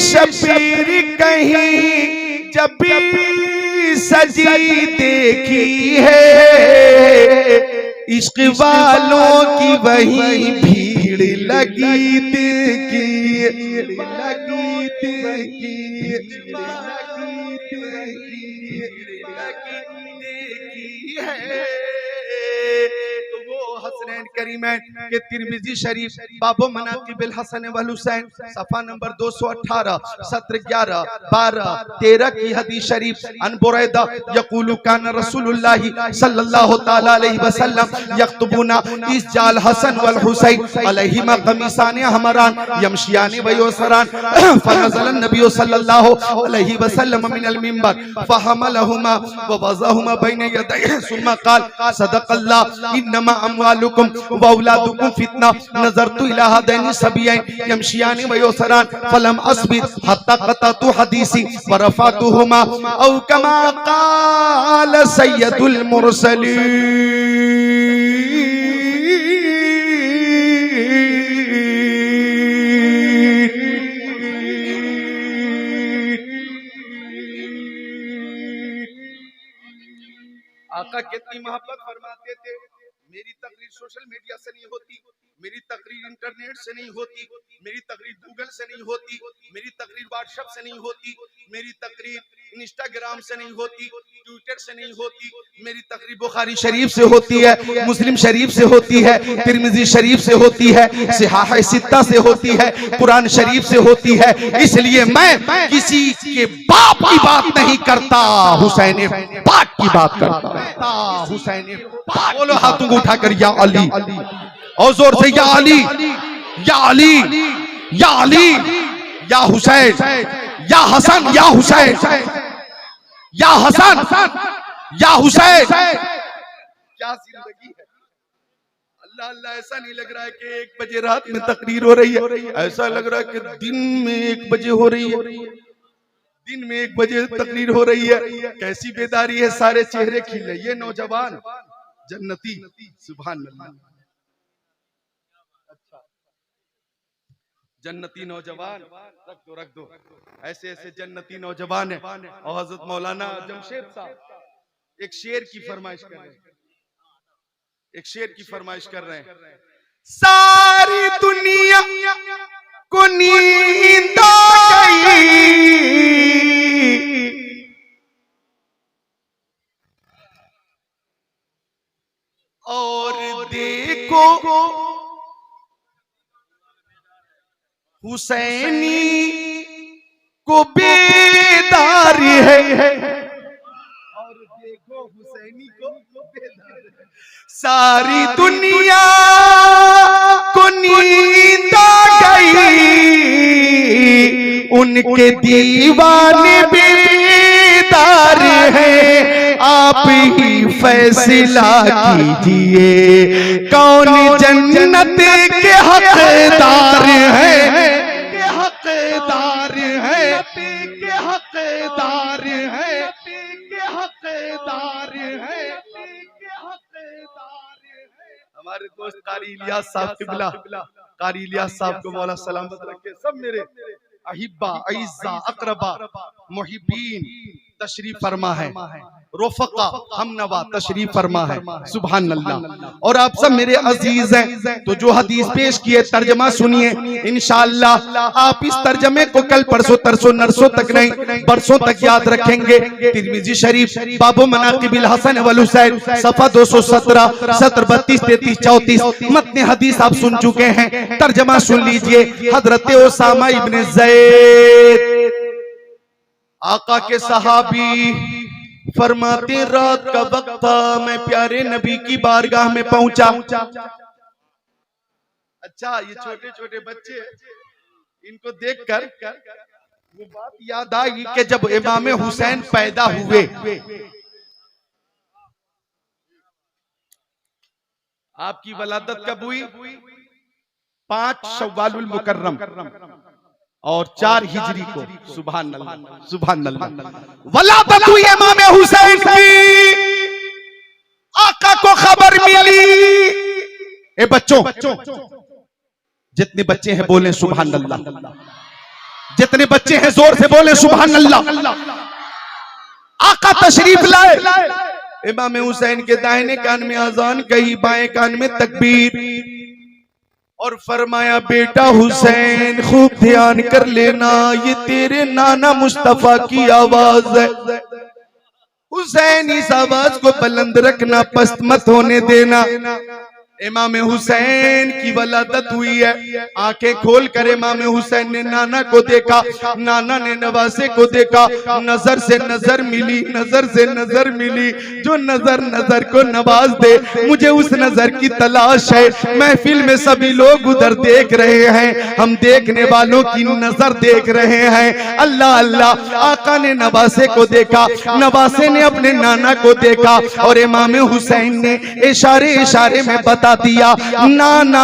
शबीर कहीं जब भी सजी देखी है, इश्क वालों की वही भीड़ लगी देखी, लगी देखी, तो वो हसनैन करीमैन के तिरमिजी शरीफ बाबो मनाकिबिल हसन वल हुसैन सफा नंबर 218 सत्र 11 12 13 की हदीस शरीफ। अन बुरैदा यक़ूलु कान रसूलुल्लाह सल्लल्लाहु तआला अलैहि वसल्लम यख्तुबुना इस जाल हसन वल हुसैन अलैहिमा कमीसान हमरान यमशियान व युसरान फनज़ल नबी सल्लल्लाहु अलैहि वसल्लम मिनल मिंबर फहमलहुमा व वज़अहुमा बैन यदैहि सुम्मा क़ाल सदक़ल्लाह इन्नमा अम्वालुकुम व औलादुकुम फितना नज़रतु इला हदैनि सबीयैन यमशियान व युसरान फलम अस्बिर हत्ता क़ततु हदीसी व रफ़अतुहुमा औ कमा क़ाल सय्यदुल मुरसलीन। आका कितनी मोहब्बत फरमाते थे। मेरी तकरीर सोशल मीडिया से नहीं होती, मेरी तकरीर इंटरनेट से नहीं होती, मेरी तकरीर गूगल से नहीं होती, मेरी तकरीर व्हाट्सएप से नहीं होती, मेरी तकरीर इंस्टाग्राम से नहीं होती, ट्विटर से नहीं होती, मेरी तकरीर बुखारी शरीफ से होती है, मुस्लिम शरीफ से होती है, तिरमिजी शरीफ से होती है, सिहाह सित्ता से होती है, कुरान शरीफ से होती है। इसलिए मैं किसी के बाप की बात नहीं करता, हुसैन पाक की बात करता। हुसैन पाक, बोलो हाथों को उठाकर या अली, और जोर से या अली, या अली, या अली, या हुसैन, या हसन, या हुसैन, या हसन, या हुसैन। क्या जिंदगी है। अल्लाह अल्लाह, ऐसा नहीं लग रहा है कि 1 बजे रात में तकरीर हो रही है, ऐसा लग रहा है कि दिन में 1 बजे हो रही है, दिन में 1 बजे तकरीर हो रही है। कैसी बेदारी है, सारे चेहरे खिले। ये नौजवान जन्नती, सुभान अल्लाह, जन्नती नौजवान, रख दो ऐसे ऐसे जन्नती नौजवान है। और हजरत मौलाना जमशेद साहब एक शेर की फरमाइश कर रहे हैं, एक शेर की फरमाइश कर रहे हैं। सारी दुनिया को नींद आ गई, और देखो हुसैनी को बेदार है, और देखो हुसैनी को बेदार है। सारी दुनिया को नींद आ गई, उनके दीवाने बेदार हैं। आप ही फैसला कीजिए कौन जन्नत के हकदार है, के हकदार है, के हकदार है, के हकदार है, के हकदार है। हमारे दोस्त कारी इलियास साहब किबला, कारी इलियास साहब को मौला सलामत रखे। सब मेरे अहिब्बा, अइज़्ज़ा, अक़रबा, मुहिब्बीन तशरीफ फरमा है। रफ़क़ा हमनवा तशरीफ फरमा है। सुभान अल्लाह। और आप सब मेरे अजीज हैं, तो जो हदीस पेश किए तर्जमा सुनिए इंशाअल्लाह। आप इस तर्जमे को कल परसों तरसों नरसों तक नहीं बरसों तक याद रखेंगे। तिरमिजी शरीफ बाबो मनाकिबिल हसन वल हुसैन सफा 217 सत्र 32 33 34 मतने हदीस आप सुन चुके हैं। तर्जमा सुन लीजिए। हजरत उसामा इब्ने ज़ैद आका के सहाबी फरमाते रात का वक्त था, मैं प्यारे नबी की बारगाह में पहुंचा। अच्छा, ये छोटे छोटे बच्चे इनको देखकर वो बात याद आई कि जब इमाम हुसैन पैदा हुए, आपकी वलादत कब हुई? 5 शव्वालुल मुकर्रम और 4 हिजरी को। सुभान अल्लाह, सुभान अल्लाह। वलादत हुई इमाम हुसैन की। आका को खबर मिली। ए बच्चों, जितने बच्चे हैं बोले सुभान अल्लाह। जितने बच्चे हैं जोर से बोले सुभान अल्लाह। आका तशरीफ लाए। इमाम हुसैन के दाहिने कान में अजान कही, बाएं कान में तकबीर, और फरमाया बेटा हुसैन खूब ध्यान कर लेना, ये तेरे नाना मुस्तफा की आवाज है। हुसैन इस आवाज को बुलंद रखना, पस्त मत होने देना। इमाम हुसैन की वलादत हुई है। आंखें खोल कर इमाम हुसैन ने नाना को देखा, नाना ने नवासे को देखा। नजर से नजर मिली, नजर से नजर मिली। जो नजर नजर को नवाज दे, मुझे उस नजर की तलाश है। महफिल में सभी लोग उधर देख रहे हैं, हम देखने वालों की नजर देख रहे हैं। अल्लाह अल्लाह। आका ने नवासे को देखा, नवासे ने अपने नाना को देखा, और इमाम हुसैन ने इशारे इशारे में बता दिया, नाना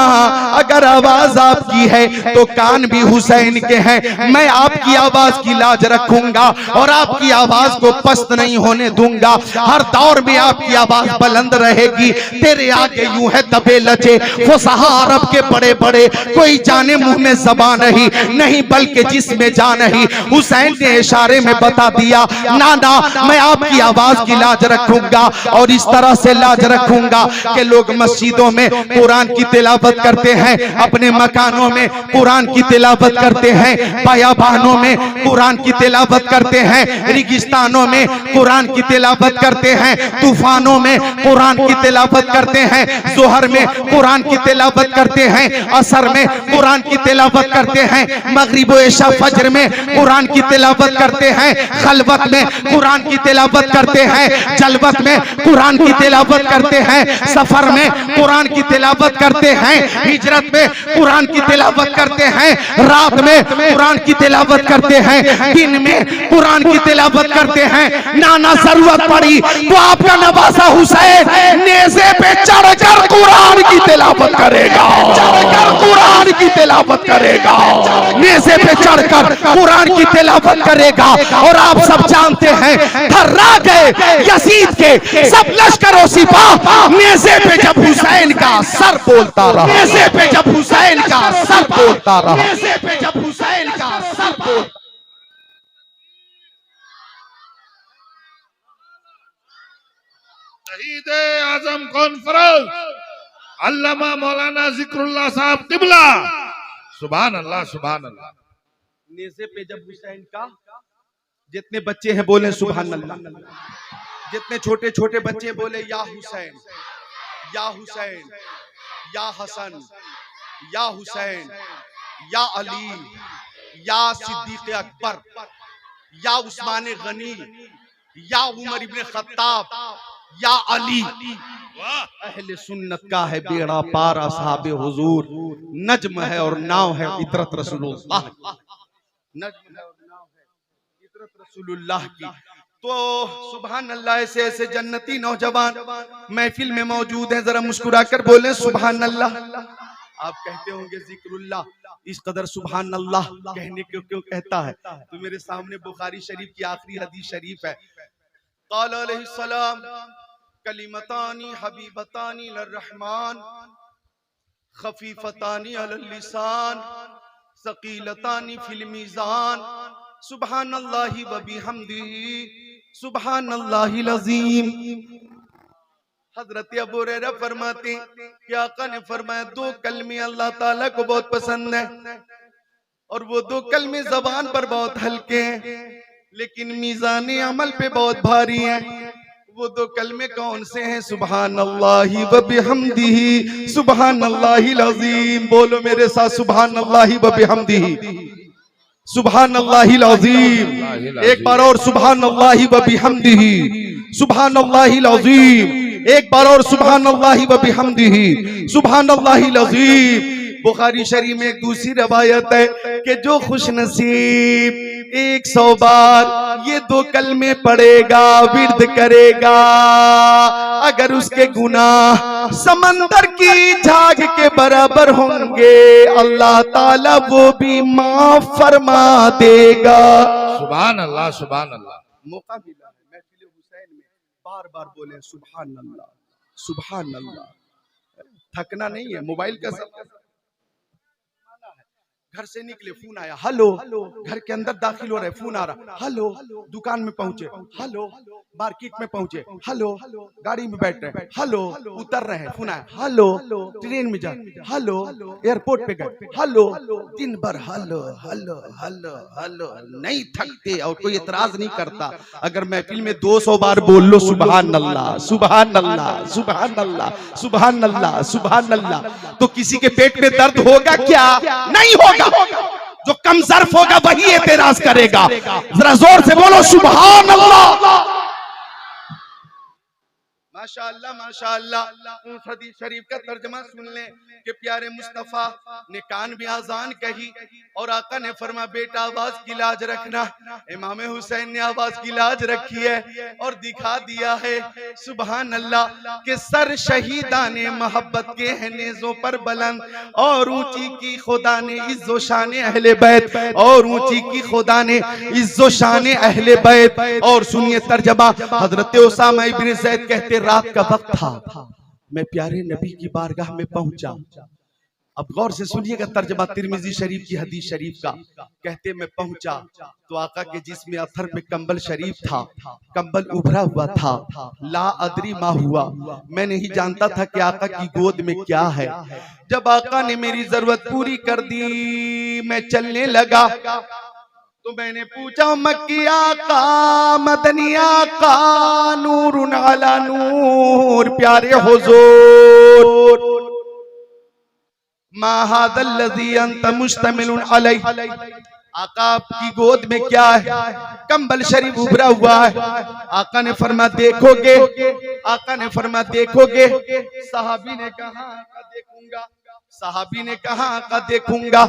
अगर आवाज आपकी है तो कान भी हुसैन के हैं। मैं आपकी आवाज की लाज रखूंगा और आपकी आवाज को पस्त नहीं होने दूंगा। हर दौर में आपकी आवाज बुलंद रहेगी। तेरे आगे यूं है दबे लचे फुसहा अरब के बड़े बड़े, कोई जाने मुंह में ज़बान नहीं बल्कि जिसमें जान नहीं। हुसैन ने इशारे में बता दिया, नाना मैं आपकी आवाज की लाज रखूंगा, और इस तरह से लाज रखूंगा कि लोग मस्जिदों में कुरान की तिलावत करते हैं, अपने मकानों में कुरान की तिलावत करते हैं, बयाबानों में कुरान की तिलावत करते हैं, रेगिस्तानों में कुरान की तिलावत करते हैं, तूफानों में कुरान की तिलावत करते हैं, जोहर में कुरान की तिलावत करते हैं, असर में कुरान की तिलावत करते हैं, मगरिब व इशा फजर में कुरान की तिलावत करते हैं, खलवत में कुरान की तिलावत करते हैं, जलवत में कुरान की तिलावत करते हैं, सफर में कुरान की तिलावत करते हैं, हिजरत में कुरान की तिलावत करते हैं, रात में कुरान की तिलावत करते हैं, दिन में कुरान की तिलावत करते हैं। नाना जरूरत पड़ी तो आपका नवासा हुसैन नेज़े पे चढ़कर कुरान की तिलावत करेगा, चढ़कर कुरान की तिलावत करेगा, नेज़े पे चढ़कर कुरान की तिलावत करेगा। और आप सब जानते हैं थर्रा गए यजीद के सब लश्करों सिपाह, नेज़े पे जब हुसैन का सर बोलता रहा, नेज़े पे जब हुसैन का सर बोलता रहा, नेज़े पे जब हुसैन का सर बोलता। शहीद आजम कॉन्फ्रेंस अल्लामा मौलाना जिक्रुल्लाह साहब किबला। सुभान अल्लाह, सुभान अल्लाह। नेज़े पे जब हुसैन का, जितने बच्चे हैं बोले सुभान अल्लाह, जितने छोटे छोटे बच्चे बोले या हुसैन, या हुसैन, या हसन, या हुसैन, या अली, या सिद्दीक अकबर, या उस्मान गनी, या उमर इब्ने खत्ताब, या अली। अहले सुन्नत का है बेड़ा पार असहाबे हुजूर, नज्म है और नाव है इतरत रसूलुल्लाह, नज्म है और नाव है इतरत रसूलुल्लाह की। तो सुभान अल्लाह। ऐसे ऐसे जन्नती नौजवान महफिल में मौजूद हैं, जरा मुस्कुरा कर बोले सुभान अल्लाह। आप कहते होंगे जिक्रुल्लाह इस कदर सुभान अल्लाह कहने को क्यों कहता है? तो मेरे सामने बुखारी शरीफ की आखिरी हदीस शरीफ है। क़ाल अलैहिस्सलाम कलिमतानी हबीबतानी लिर्रहमान खफीफतानी अलल लिसान सकीलतानी फिल मीज़ान सुभानल्लाहि व बिहम्दिही सुभानल्लाहिल अज़ीम। हजरत अबू हुरैरा फरमाते कि आका ने फरमाया दो कलमे अल्लाह ताला को बहुत पसंद है और वो दो कलमे जबान पर बहुत हल्के हैं लेकिन मीज़ान अमल पे बहुत भारी हैं। वो दो कलमे कौन से हैं? सुभानल्लाहि व बिहम्दिही सुभानल्लाहिल अज़ीम। बोलो मेरे साथ, सुभानल्लाहि व बिहम्दिही सुभानल्लाहिल अज़ीम। एक बार और, सुभानल्लाहि व बिहम्दिही सुभानल्लाहिल अज़ीम। एक बार और, सुभानल्लाहि व बिहम्दिही सुभानल्लाहिल अज़ीम। बुखारी शरीफ में एक दूसरी रवायत है कि जो खुश नसीब 100 बार ये दो कलमे पढ़ेगा, विर्द करेगा, अगर उसके गुनाह समंदर की झाग के बराबर होंगे अल्लाह ताला वो भी माफ फरमा देगा। सुभान अल्लाह, सुभान अल्लाह। मौका मिला है महफिल हुसैन में बार बार बोले सुभान अल्लाह सुभान अल्लाह। थकना नहीं है। मोबाइल का सब घर से निकले फोन आया, हेलो, घर के अंदर दाखिल हो रहे फोन आ रहा, हेलो, दुकान में पहुंचे, हेलो, मार्केट में पहुंचे, हेलो, गाड़ी में बैठ रहे, हेलो, उतर रहे हैं, फोन आया, हेलो, ट्रेन में जा, हेलो, एयरपोर्ट पे गए, हेलो, दिन भर हेलो हेलो हेलो हेलो, नहीं थकते और कोई एतराज नहीं करता। अगर महफिल में 200 बार बोल लो सुभान अल्लाह सुभान अल्लाह सुभान अल्लाह सुभान अल्लाह सुभान अल्लाह, तो किसी के पेट में दर्द होगा क्या? नहीं होगा। जो कम ज़र्फ होगा वही एतराज करेगा। जरा जोर से बोलो सुभान अल्लाह। माशाअल्लाह माशाअल्लाह। उस हदीस शरीफ का तर्जुमा सुन लें कि प्यारे मुस्तफा ने कान भी आजान कही और आका ने फरमा बेटा आवाज की लाज रखना। इमाम हुसैन ने आवाज की लाज रखी है और दिखा दिया है सुभान अल्लाह के सर शहीदाने मोहब्बत के हैं नेज़ों पर बुलंद और ऊंची की खुदा ने इज्जो शान अहले बैत और ऊंची की खुदा ने इज्जो शान अहले बैत। और सुनिए तर्जुमा, हजरत उसामा इब्न ज़ैद कहते रात का वक्त था, मैं प्यारे नबी की बारगाह में पहुंचा। अब गौर से सुनिएगा तर्जुमा तिरमिजी शरीफ की हदीस शरीफ का। कहते मैं पहुंचा तो आका के जिस्म अथर पे कंबल शरीफ था, कंबल उभरा हुआ था। ला अदरी मा हुआ, मैं नहीं जानता था कि आका की गोद में क्या है। जब आका ने मेरी जरूरत पूरी कर दी, मैं चलने लगा तो मैंने पूछा मक्किया का मदनिया का नूरुन अला नूर, प्यारे हुजूर मा हादल लज़ी अंत मुश्तमिलुन अलैहि, आका आपकी गोद में क्या है? कंबल शरीफ उभरा हुआ है। आका ने फरमा देखोगे? आका ने फरमा देखोगे? सहाबी ने कहा आका देखूंगा। सहाबी ने कहा आका देखूंगा।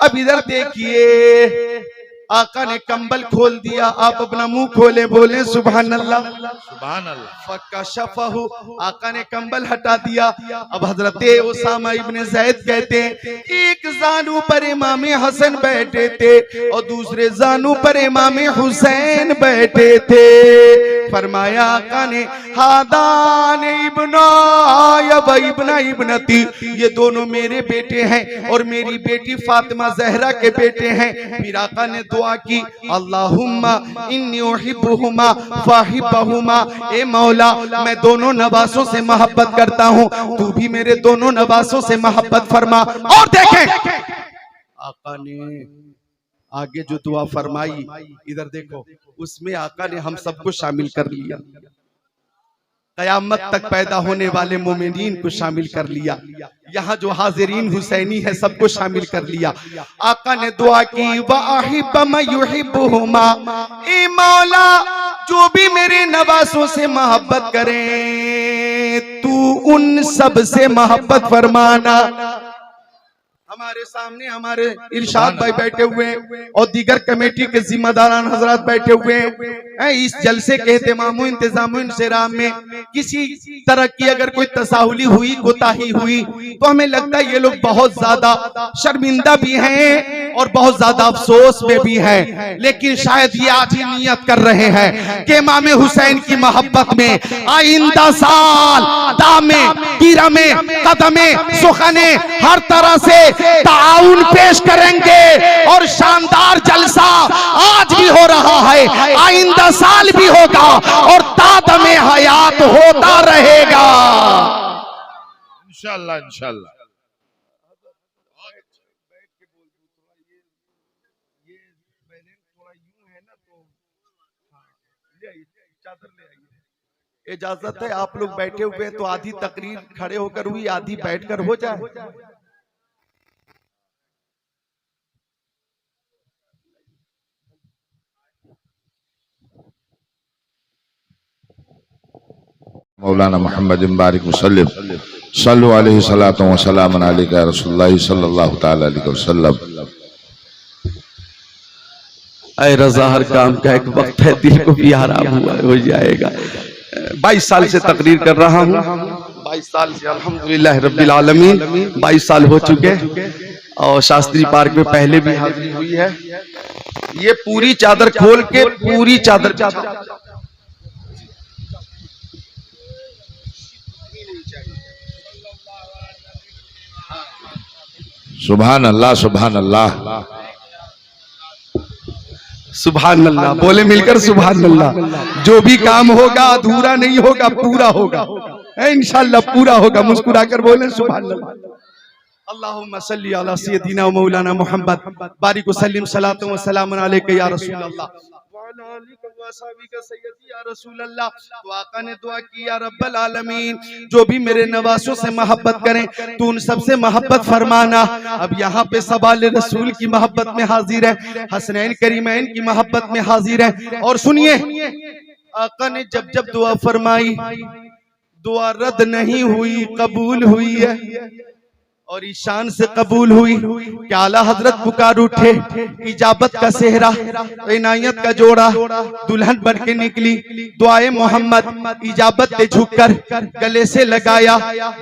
अब इधर देखिए, आका ने कंबल खोल दिया। आप अपना मुंह खोले, बोले सुभान अल्लाह सुभान अल्लाह। फकशफहु, आका ने कंबल हटा दिया। अब हजरत उसामा इब्न ज़ैद कहते हैं एक जानू पर इमाम हसन बैठे थे और दूसरे जानू पर इमाम हुसैन बैठे थे। फरमाया आका ने हादान इब्ना व इब्ना इब्नती, ये दोनों मेरे बेटे हैं और मेरी बेटी फातिमा ज़हरा के बेटे हैं। फिर आका ने दुआ की अल्लाहुम्मा इन्नी उहिब्बुहुमा फाहिब्बहुमा, ए मौला मैं दोनों नवासों से मोहब्बत करता हूँ, तू भी मेरे दोनों नवासों से मोहब्बत फरमा। और देखें आका ने आगे जो दुआ फरमाई, इधर देखो, उसमें आका ने हम सबको शामिल कर लिया। कयामत तक पैदा होने वाले मोमिनीन को शामिल कर लिया। यहाँ जो हाजिरीन हुसैनी है सबको शामिल कर लिया। आका ने दुआ की वाहिब युहिब्बुहुमा, ए मौला जो भी मेरे नवासों से मोहब्बत करें तू उन सब से मोहब्बत फरमाना। हमारे सामने हमारे इरशाद भाई बैठे हुए हैं और दीगर कमेटी के जिम्मेदारान हजरात बैठे हुए हैं। इस जलसे के एहतमाम इंतजाम इंसराम में किसी तरह की अगर कोई तसाहुली हुई, कोताही हुई, तो हमें लगता है ये लोग बहुत ज्यादा शर्मिंदा भी हैं और बहुत ज्यादा अफसोस में भी हैं। लेकिन शायद ये आज ही नियत कर रहे हैं कि इमाम हुसैन की मोहब्बत में आइंदा साल दामे पीरमे कदमे सुखने हर तरह से ताउन पेश करेंगे और शानदार जलसा आज भी हो रहा है, आइंदा साल भी होगा और तादमे हयात होता रहेगा। इंशाल्लाह इंशाल्लाह। इजाजत है, आप लोग बैठे हुए हैं तो आधी तकरीर खड़े होकर हुई, आधी बैठकर हो जाए। मौलाना मोहम्मद बारिक वसल्लम सल्लु अलैहि सलातो व सलाम अलैका रसूलुल्लाह सल्लल्लाहु तआला अलैहि वसल्लम। ऐ रज़ा, हर काम का एक वक्त है, दिल को भी आराम हुआ हो जाएगा। 22 साल से तकरीर कर रहा हूँ, 22 साल से अल्हम्दुलिल्लाह रब्बिल आलमीन 22 साल हो चुके और शास्त्री पार्क में पहले भी हाजिरी हुई है। ये पूरी चादर खोल के पूरी चादर सुभान अल्लाह सुभान अल्लाह सुभान अल्लाह, बोले मिलकर सुभान अल्लाह। जो भी काम होगा अधूरा नहीं होगा, पूरा होगा इंशाअल्लाह, पूरा होगा। मुस्कुराकर बोले सुभान अल्लाह। अल्लाहुम्मा सल्ली अला सय्यदिना व मौलाना मुहम्मद बारिक वसल्लम सलातो व सलाम अलैका या रसूल अल्लाह व अला आलिका व असहाबिका सय्यदी या रसूल अल्लाह। तो आका ने दुआ की, या रब्बल आलमीन, जो भी मेरे नवासों से मोहब्बत करें तू उन सबसे मोहब्बत फरमाना। अब यहाँ पे सवाल रसूल की मोहब्बत में हाजिर है, हसनैन करीमैन की मोहब्बत में हाजिर है। और सुनिए, आका ने जब जब दुआ फरमाई, दुआ रद्द नहीं हुई, कबूल हुई है और ईशान से कबूल हुई। क्या आला हजरत पुकार उठे, इजाबत का सेहरा, इनायत का जोड़ा, दुल्हन बन के निकली। दुआए मोहम्मद इजाबत ने झुककर गले से लगाया,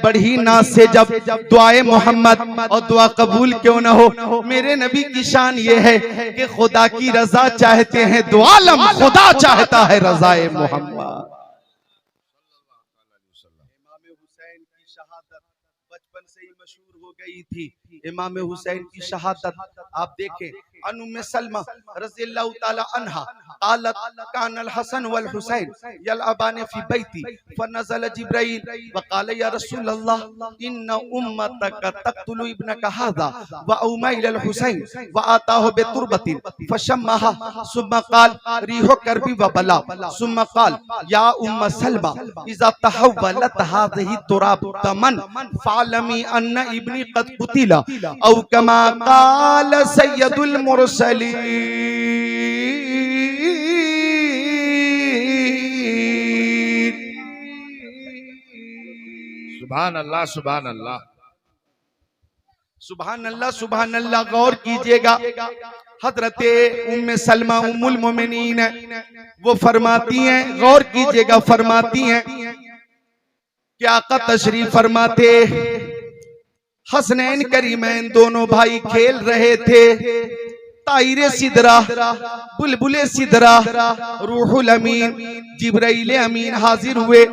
बढ़ी नाज से जब दुआए मोहम्मद, और दुआ कबूल क्यों न हो। मेरे नबी की शान ये है कि खुदा की रजा चाहते हैं, दुआलम खुदा चाहता है रजाए मोहम्मद। बचपन से ही मशहूर हो गई थी इमाम हुसैन की शहादत। आप देखें, अन उम्मे सलमा रज़ियल्लाहु ताला अन्हा क़ालत कानल हसन वल हुसैन यलअबान फी बैती फनज़ल जिब्राइल व क़ाल या रसूल अल्लाह इन्न उम्मतक तक़तुलु इब्नक हाज़ा व उमैल अल हुसैन व आताहु बितुरबतिन फशम्महा सुम्मा क़ाल रिहु करबी व बला सुम्मा क़ाल या उम्म सलमा इज़ा तहव्वलत हाज़िही तुराब तमन फालमी अन्न इब्नी क़द कुतिला औ कमा क़ाल सय्यदुल मुरसलीन। सुभान अल्लाह सुभान अल्लाह सुभान अल्लाह सुभान अल्लाह। गौर कीजिएगा, हजरते उम्मे सलमा उम्मुल मोमिनीन वो फरमाती हैं, गौर कीजिएगा, फरमाती हैं कि आका तशरीफ फरमाते, हसनैन करीमैन दोनों भाई खेल रहे थे। ताइरे सिदरा, बुलबुले सिदरा, रूहुल अमीन, जिब्राइल अमीन हाजिर हुए।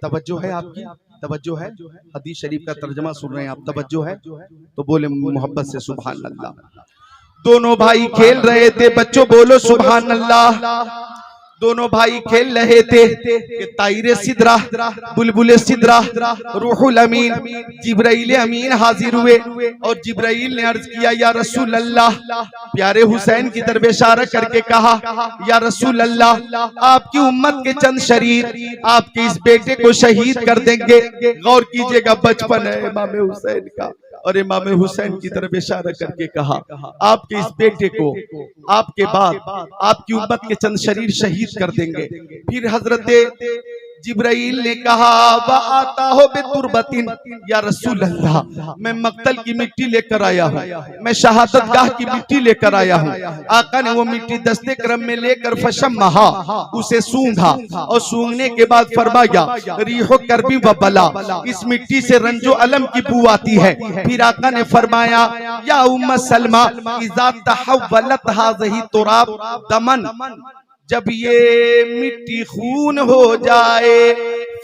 तवज्जो है आपकी, तवज्जो है, हदीस शरीफ का तर्जमा सुन रहे हैं आप, तवज्जो है तो बोले मोहब्बत से सुभान अल्लाह। दोनों भाई खेल रहे थे, बच्चों बोलो सुभान अल्लाह। दोनों भाई खेल रहे थे कि ताइरे सिदरा, बुलबुले सिदरा, रूहुल अमीन, जिब्राइल अमीन हाजिर हुए। और जिब्राइल ने अर्ज किया, या रसूल अल्लाह, प्यारे हुसैन की तरफ इशारा करके कहा, या रसूल अल्लाह, आपकी उम्मत के चंद शरीर आपके इस बेटे को शहीद कर देंगे। गौर कीजिएगा, बचपन है इमाम हुसैन का, और इमाम हुसैन की तरफ इशारा करके कहा, आपके इस बेटे को आपके बाद आपकी उम्मत के चंद शरीर शहीद कर देंगे। फिर हजरत जिब्राइल ने कहा, व आता हो बेतुरबतिन, या रसूल अल्लाह, मैं मक्तल की मिट्टी लेकर आया हूँ, मैं शहादत गाह की मिट्टी लेकर आया हूँ। आका ने वो मिट्टी दस्ते करम में लेकर फशम्महा, उसे सूंघा, और सूंघने के बाद फरमाया, रिहो करबी व बला, इस मिट्टी से रंजो अलम की बू आती है। फिर आका ने फरमाया, या उम्म सलमा इज़ा तहव्वलत हाज़िही तुराब दमन, जब ये मिट्टी खून हो जाए,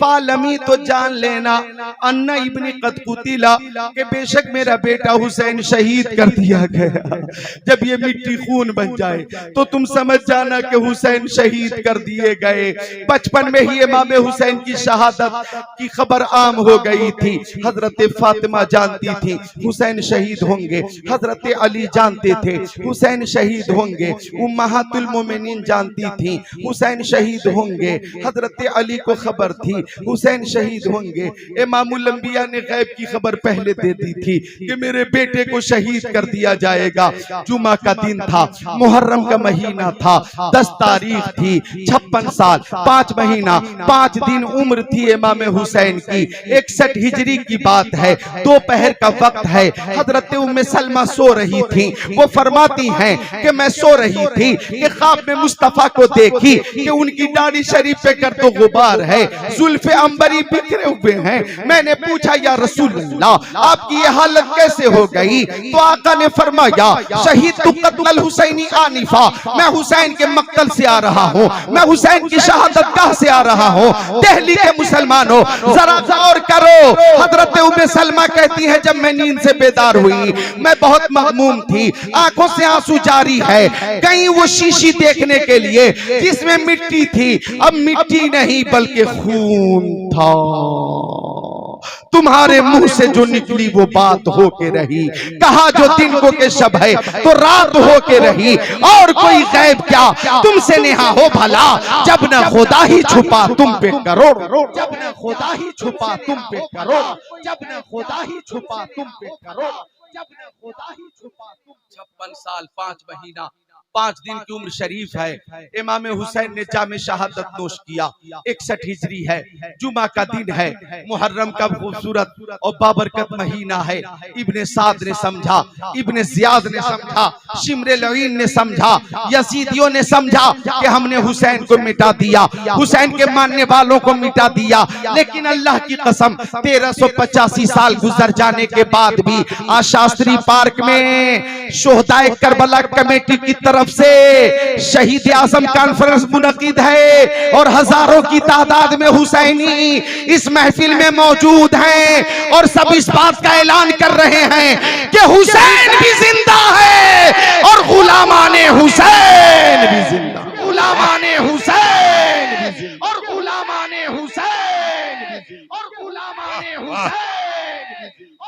फालमी तो जान लेना अन्ना इब्ने कद कुतिला के बेशक मेरा बेटा हुसैन शहीद कर दिया गया। जब ये मिट्टी खून बन जाए तो तुम समझ जाना कि हुसैन शहीद कर दिए गए। बचपन में ही इमाम हुसैन की शहादत की खबर आम हो गई थी। हजरत फातिमा जानती थी हुसैन शहीद होंगे, हजरत अली जानते थे हुसैन शहीद होंगे, उम्महातुल मोमिनीन जानती थी हुसैन शहीद होंगे, हजरत अली को खबर थी हुसैन शहीद होंगे। इमामुल अंबिया ने गैब की खबर पहले दे दी थी कि मेरे बेटे को शहीद कर दिया जाएगा। जुमा का दिन था, मुहर्रम का महीना था, 10 तारीख थी, 56 साल 5 महीना 5 दिन उम्र थी इमाम हुसैन की। 61 हिजरी की बात है, दोपहर का वक्त है। हजरत उम्मे सलमा सो रही थी। वो फरमाती हैं कि मैं सो रही थी कि ख्वाब में मुस्तफा को देखी कि उनकी दाढ़ी शरीफ पे गर्दो गुबार है, जुल्फे अंबरी बिखरे हुए हैं। मैंने पूछा या रसूल अल्लाह आपकी ये हालत कैसे हो गई? तो आका ने फरमाया शहीद तु कत्ल हुसैनी आनिफा, मैं हुसैन के मक्तल से आ रहा हूँ, मैं हुसैन की शहादत गाह से आ रहा हूँ। दिल्ली के मुसलमानों जरा गौर करो। हजरत उम्मे सलमा कहती है जब मैं नींद से बेदार हुई मैं बहुत महमूम थी, आंखों से आंसू जारी है, कहीं वो शीशी देखने के लिए जिसमें मिट्टी थी, अब मिट्टी नहीं बल्कि खून था। तुम्हारे मुंह से जो निकली वो बात हो के रही, कहा जो दिन को के शब है तो रात हो के रही, और कोई गैब क्या तुमसे नेहा हो भला, जब न खुदा ही छुपा तुम पे करोड़, जब न खुदा ही छुपा तुम पे करोड़, जब न खुदा ही छुपा तुम पे करोड़, जब न खुदा ही छुपा तुम। 56 साल 5 महीना 5 दिन की उम्र शरीफ है। इमाम हुसैन ने जामे शहादत नोश किया। 61 हिजरी है, जुमा का दिन है, मुहर्रम का खूबसूरत और बाबरकत महीना है। इब्ने साद ने समझा, इब्ने जियाद ने समझा, शिमरे लईन ने समझा, यजीदियों ने समझा कि हमने हुसैन को मिटा दिया, हुसैन के मानने वालों को मिटा दिया। लेकिन अल्लाह की कसम 1385 साल गुजर जाने के बाद भी आज शास्त्री पार्क में शोहदाए करबला कमेटी की तरफ से शहीद आजम कॉन्फ्रेंस मुनक़िद है और हजारों की तादाद में हुसैनी इस महफिल में मौजूद हैं और सब इस बात का ऐलान कर रहे हैं कि हुसैन भी जिंदा है और गुलामाने हुसैन भी जिंदा, गुलामाने हुसैन भी जिंदा, और गुलामाने हुसैन और गुलामाने हुसैन।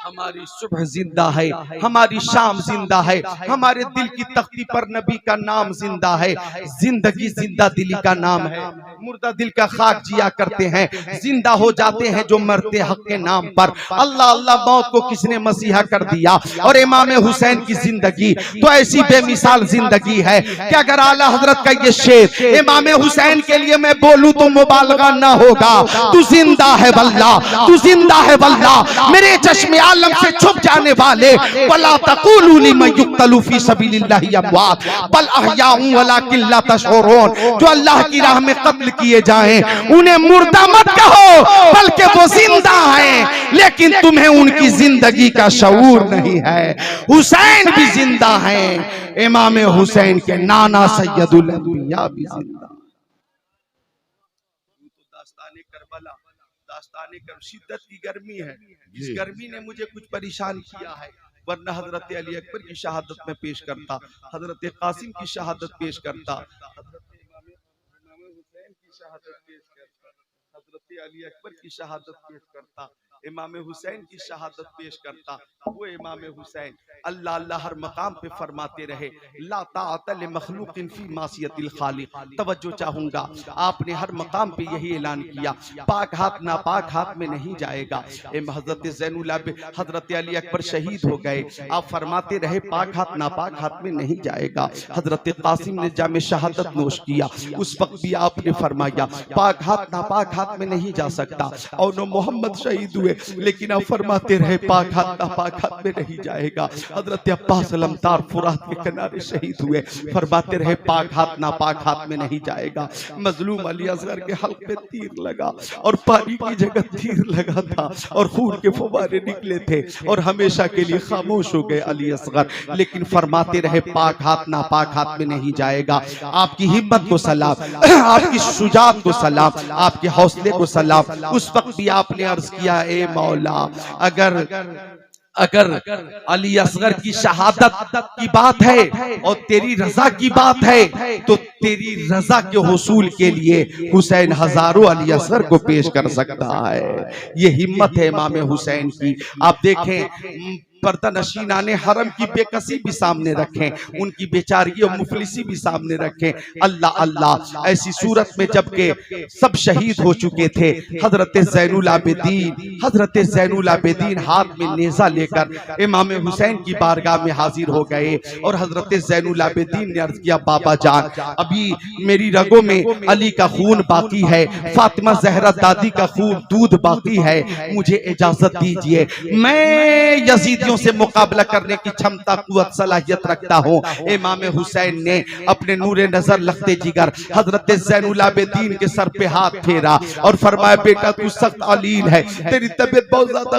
हमारी सुबह जिंदा है, हमारी शाम जिंदा है, हमारे दिल की तख्ती पर नबी का नाम जिंदा है। जिंदगी जिंदा दिली का नाम है, मुर्दा दिल का खाक जिया करते हैं, जिंदा हो जाते हैं जो मरते हक के नाम पर। अल्लाह अल्लाह मौत को किसने मसीहा कर दिया, और इमाम हुसैन की जिंदगी तो ऐसी बेमिसाल जिंदगी है कि अगर आला हजरत का ये शेर इमाम हुसैन के लिए मैं बोलूं तो मुबालगा ना होगा। तू जिंदा है वल्लाह, तू जिंदा है वल्लाह, मेरे चश्मे आलम से छुप जाने वाले, वला तक़ूलू लिमन युक़्तलू फी सबीलिल्लाहि अमवात बल अहयाउन वलाकिन ला तशऊरून। जो अल्लाह की राह में कत्ल किए जाएं उन्हें मुर्दा मत कहो बल्कि वो जिंदा हैं, लेकिन तुम्हें उनकी जिंदगी का शऊर नहीं है। हुसैन भी जिंदा हैं, इमाम हुसैन के नाना सैयदुल अंबिया भी जिंदा। दास्ताने करबला, दास्ताने कर शिद्दत की गर्मी है, इस गर्मी ने मुझे कुछ परेशान किया है, वरना हजरत अली अकबर की शहादत में पेश करता, हजरत कासिम की शहादत पेश करता, हजरत इमाम हुसैन की शहादत पेश करता, हजरत अली अकबर की शहादत पेश करता, इमाम हुसैन की शहादत पेश करता। वो इमाम हुसैन अल्लाह अल्लाह हर मकाम पे फरमाते रहे, ला ताअत लिमखलूकिन फी मासियतिल खालिक। तवज्जो चाहूंगा, आपने हर मकाम पे यही ऐलान किया, पाक हाथ नापाक हाथ में नहीं जाएगा। हजरत ज़ैनुल आबिदीन हजरत अली अकबर शहीद हो गए, आप फरमाते रहे पाक हाथ नापाक हाथ में नहीं जाएगा। हजरत कासिम ने जामे शहादत नोश किया, उस वक्त भी आपने फरमाया पाक हाथ नापाक हाथ में नहीं जा सकता। और नो मोहम्मद शहीद हुए, हुए, लेकिन आप फरमाते रहे पाक हाथ नापाक हाथ में नहीं जाएगा। हजरत अब्बास अलमदार फुरात के किनारे शहीद हुए, फरमाते रहे पाक हाथ नापाक हाथ में नहीं जाएगा। मजलूम अली असगर के हल्क पे तीर लगा और पानी की जगह तीर लगा था और खून के फुवारे निकले थे और हमेशा के लिए खामोश हो गए अली असगर, लेकिन फरमाते रहे पाक हाथ नापाक हाथ में नहीं जाएगा। आपकी हिम्मत को सलाम, आपकी शुजात को सलाम, आपके हौसले को सलाम। उस वक्त भी आपने अर्ज किया, ए मौला अगर अली असगर की शहादत की बात है और तेरी रजा की बात है तो तेरी रजा के हुसूल के लिए हुसैन हजारों अली असगर को पेश कर सकता है। ये हिम्मत है इमाम हुसैन की। आप देखें पर्दा नशीनाने हरम की बेकसी भी सामने रखें, उनकी बेचारी और मुफलिसी भी सामने रखें। अल्लाह अल्लाह, ऐसी सूरत में जबकि सब शहीद हो चुके थे, हजरत ज़ैनुल आबिदीन हाथ में नेज़ा लेकर इमाम हुसैन की बारगाह में हाजिर हो गए और हजरत ज़ैनुल आबिदीन ने अर्ज किया, बाबा जान अभी मेरी रगों में अली का खून बाकी है, फातिमा जहरा दादी का खून दूध बाकी है, मुझे इजाजत दीजिए, मैं यजीदियों से मुकाबला करने की क्षमता कुव्वत सलाहियत रखता हूँ। इमाम हुसैन ने अपने नूरे नजर लखते जिगर हजरत ज़ैनुल आबिदीन के सर पे हाथ फेरा और फरमाया, बेटा तू सख्त अलील है, तेरी तबीयत बहुत ज्यादा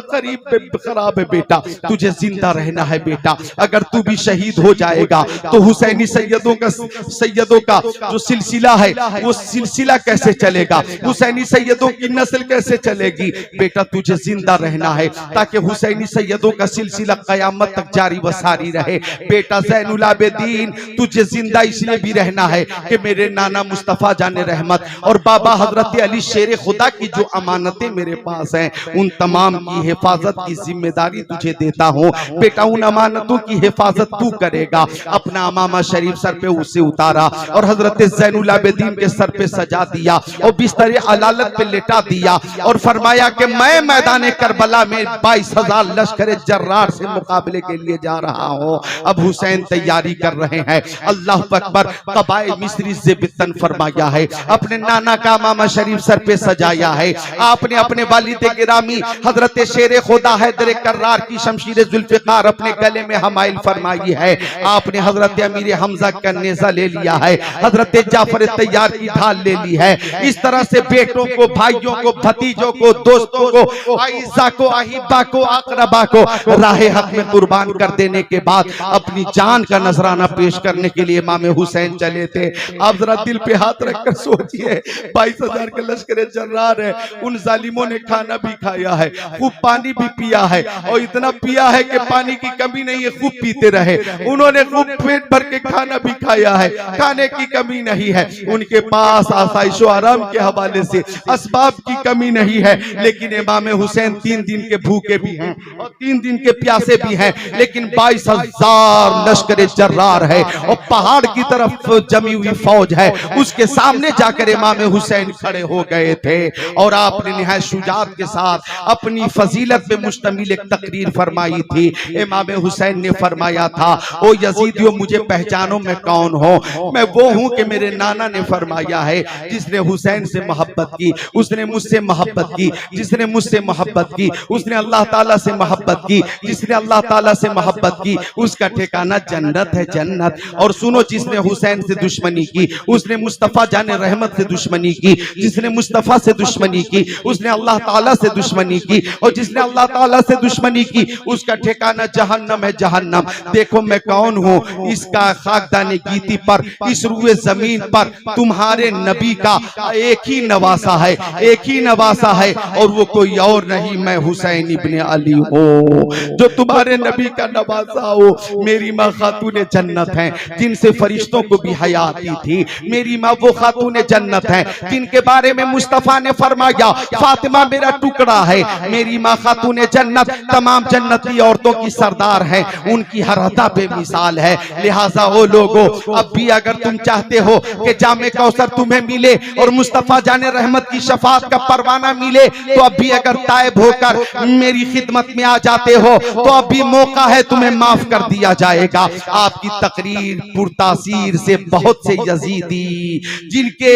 खराब है बेटा, तुझे जिंदा रहना है बेटा, अगर तू भी शहीद हो जाएगा तो हुसैनी सैयदों का जो सिलसिला है वो सिलसिला कैसे चलेगा, हुसैनी सैयदों की नस्ल कैसे चलेगी, बेटा तुझे जिंदा रहना है ताकि हुसैनी सैयदों का सिलसिला कयामत तक जारी व सारी रहे। बेटा ज़ैनुल आबिदीन तुझे जिंदा इसलिए भी रहना है कि मेरे नाना मुस्तफा जाने रहमत और बाबा हजरत अली शेर खुदा की जो अमानतें मेरे पास हैं उन तमाम की हिफाजत की जिम्मेदारी तुझे देता हूँ। बेटा उन अमानतों की हिफाजत तू करेगा। अपना अमामा शरीफ सर पे उसे उतारा और हजरत ज़ैनुल आबिदीन के सर पे सजा दिया और बिस्तर अलालत पे लेटा दिया और फरमाया कि मैं मैदान करबला में 22,000 लश्कर जर्रार से मुकाबले के लिए जा रहा हूँ। अब हुसैन तैयारी कर रहे हैं। अल्लाह अकबर, कबाए मिस्री ज़िब्तन फरमाया है, अपने नाना का अमामा शरीफ सर पे सजाया है। आपने अपने वालिद गिरामी हजरत शेर खुदा हैदर कर्रार की शमशीर जुल्फ़िकार अपने गले में हमाइल फरमाई है। आपने हजरत अमीर हमजा का नेज़ा ले लिया है, हजरत जाफर तैयार की ढाल ले ली है। इस तरह से बेटों को, भाइयों को, भतीजों को, दोस्तों को, आइज़ा को, अहिब्बा को, अक़रबा को राहे हक में कुर्बान कर देने के बाद अपनी जान का नजराना पेश करने के लिए इमाम हुसैन चले थे। आप जरा दिल पे हाथ रखकर सोचिए, 22,000 के लश्कर जर्रार है, उन जालिमों ने खाना भी खाया है, खूब पानी भी पिया है और इतना पिया है कि पानी की कमी नहीं है, खूब पीते रहे। उन्होंने खूब पेट भर के खाना भी खाया है, खाने की कमी नहीं है, उनके पास आसाइश व आराम के हवाले से असबाब की कमी नहीं है। लेकिन इमाम हुसैन 3 दिन के भूखे भी हैं और 3 दिन के प्यासे भी हैं, लेकिन 22,000 लश्कर जर्रार है और पहाड़ की तरफ जमी हुई फौज है, उसके सामने जाकर इमाम हुसैन खड़े हो गए थे और आपने निहायत शुजात के साथ अपनी फजीलत पे मुश्तमिल एक तकरीर फरमाई थी। इमाम हुसैन ने फरमाया था, ओ यजीदियों मुझे पहचानो मैं कौन हूँ, मैं वो हूँ कि मेरे नाना ने फरमाया है, जिसने हुसैन से मोहब्बत की उसने मुझसे मोहब्बत की, जिसने मुझसे मोहब्बत की उसने अल्लाह ताला से मोहब्बत की, जिसने अल्लाह ताला से मोहब्बत की उसका ठिकाना जन्नत है, जन्नत। और सुनो, जिसने हुसैन से दुश्मनी की उसने मुस्तफा जाने रहमत से दुश्मनी की, जिसने मुस्तफा से दुश्मनी की उसने अल्लाह ताला से दुश्मनी की, और जिसने अल्लाह ताला से दुश्मनी की उसका ठिकाना जहन्नम है, जहन्नम। देखो मैं कौन हूँ, इसका खाकदाने गीती पर, इस रुए जमीन पर तुम्हारे नबी का एक ही नवासा है, एक ही नवासा है और वो कोई और नहीं, मैं हुसैन इब्ने अली हूँ जो तुम्हारे नबी का नवासा हो। मेरी माँ खातून जन्नत है जिनसे फरिश्तों को भी हया आती थी, मेरी माँ वो खातून जन्नत है जिनके बारे में मुस्तफा ने फरमाया फातिमा मेरा टुकड़ा है। मेरी माँ खातून जन्नत तमाम जन्नती औरतों की सरदार है, उनकी हर अदा पे मिसाल है। लिहाजा वो लोगों, अब भी अगर तुम चाहते हो कि जामे कौसर तुम्हें मिले और मुस्तफा जाने रहमत की शफात का परवाना मिले, तो अब भी अगर ताइब होकर मेरी खिदमत में आ जाते हो तो अभी मौका है, तुम्हें माफ कर दिया जाएगा। आपकी तकरीर पुरतासीर से बहुत से यजीदी जिनके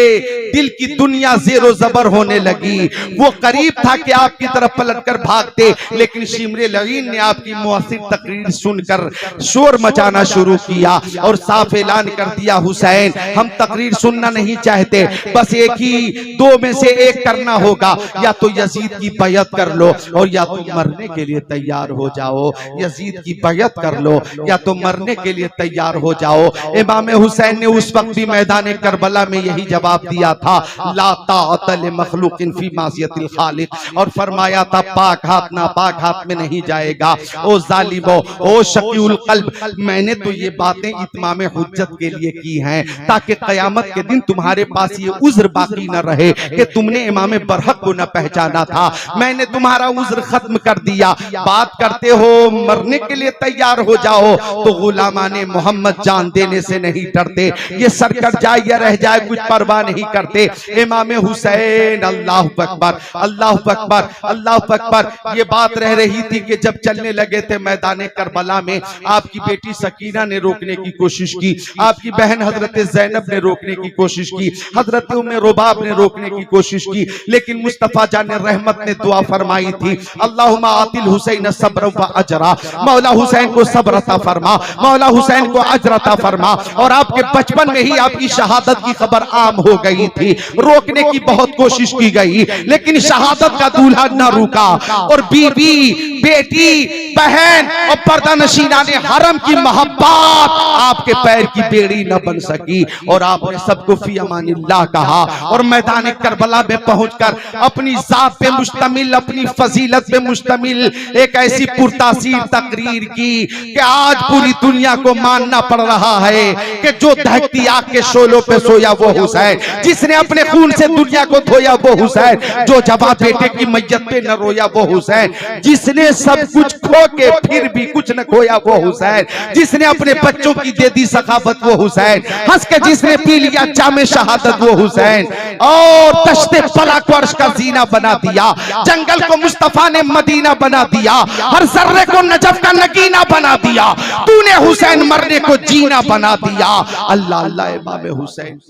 दिल की दुनिया जेरो जबर होने लगी, वो करीब था कि आपकी तरफ पलटकर भागते, लेकिन शिमरे लवीन ने आपकी मुअस्सिर तकरीर सुनकर शोर मचाना शुरू किया और साफ ऐलान कर दिया, हुसैन हम तकरीर सुनना नहीं चाहते, बस एक ही दो में से एक करना होगा, या तो यजीद की बैयत कर लो और या तो मरने के लिए तैयार हो जाओ। यजीद की बैयत कर लो या तो मरने के लिए तैयार हो जाओ। इमाम हुसैन ने उस वक्त भी मैदान करबला में यही जवाब दिया था, ला ताअत लिमखलूकिन फी मासियतिल खालिक, और फरमाया था पाक हाथ नापाक हाथ में नहीं जाएगा। ओ जालिमो, ओ शकीउल कल्ब, मैंने तो ये बातें इत्माम हुज्जत के लिए की हैं ताकि कयामत के दिन तुम्हारे पास ये उज्र बाकी न रहे कि तुमने इमाम बरहक को न पहचाना था। मैंने तुम्हारा उज्र खत्म कर दिया। बात करते हो मरने के लिए तैयार हो जाओ, तो गुलामाने मोहम्मद जान देने से नहीं डरते, ये सर कट जाए या रह जाए कुछ परवाह नहीं करते। इमाम हुसैन अल्लाह अकबर, अल्लाह अकबर, अल्लाह अकबर, ये बात रह रही थी कि जब चलने लगे थे मैदान करबला में, आपकी बेटी सकीना ने रोकने की कोशिश की, आपकी बहन हजरत ज़ैनब ने रोकने की कोशिश की, हजरत उम्मे रुबाब ने रोकने की कोशिश की, लेकिन मुस्तफा जान रहमत ने दुआ फरमाई थी, अल्लाहुम्मा आतिल हुसैन सब्र व अजरा, मौला हुसैन को सब्र अता फरमा, मौला हुसैन को अजर अता फरमा। और आपके बचपन में ही आपकी शहादत की खबर आम हो गई थी, रोकने की बहुत कोशिश की गई, लेकिन शहादत का दूल्हा न रुका, और बीबी, बेटी, बहन और पर्दा नशीना ने हरम की मोहब्बत आपके पैर की बेड़ी न बन सकी, और आपने सबको फी अमानिल्लाह कहा, और मैदान करबला में पहुंचकर अपनी जात पे मुश्तमिल, अपनी फजीलत पे मुश्तमिल एक ऐसी पुरतासीर तकरीर की कि आज पूरी दुनिया को मानना पड़ रहा है कि जो दहकती आग के शोलों पे सोया वो हुसैन, जिसने अपने खून से दुनिया को धोया वो हुसैन, जो जवां बेटे की मैयत पे न रोया वो हुसैन, जिसने सब कुछ खो के फिर भी कुछ न खोया वो हुसैन, जिसने अपने बच्चों की दे दी सखावत वो हुसैन, हंस के जिसने पी लिया जामे शहादत वो हुसैन, और तश्ते फला को अर्श का जीना बना दिया, जंगल को मुस्तफा ने मदीना बना दिया, हर जर्रे को नजफ का नगीना बना दिया, तूने हुसैन मरने को जीना बना दिया। अल्लाह अल्लाह इमाम हुसैन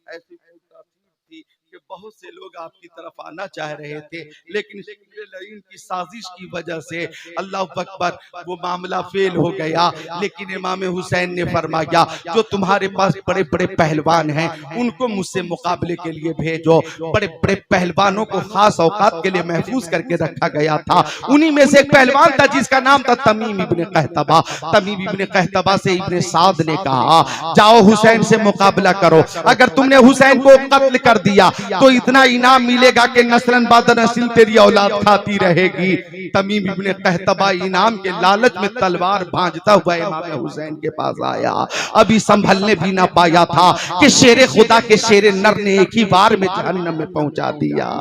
ऐसी थी कि बहुत से लोग आपकी तरफ आना चाह रहे थे, लेकिन की साजिश की वजह से अल्लाह अकबर वो मामला फेल हो गया। लेकिन इमाम हुसैन ने फरमाया, जो तुम्हारे पास बड़े बड़े पहलवान हैं उनको मुझसे मुकाबले के लिए भेजो। बड़े बड़े पहलवानों को खास औकात के लिए महफूज करके रखा गया था। उन्हीं में से एक पहलवान था जिसका नाम था तमीम इब्ने कहतबा। तमीम इब्ने कहतबा से इब्ने साद ने कहा, जाओ हुसैन से मुकाबला करो, अगर तुमने हुसैन को कत्ल कर दिया तो इतना इनाम मिलेगा कि नस्लन बाद नस्ल तेरी औलाद खाती रहेगी। तमीम इब्ने कहतबा इनाम के लालच में तलवार भांजता हुआ इमाम हुसैन के पास आया। अभी संभलने भी ना पाया था कि शेरे खुदा के शेरे नर ने एक ही बार में जहन्नम में पहुंचा दिया।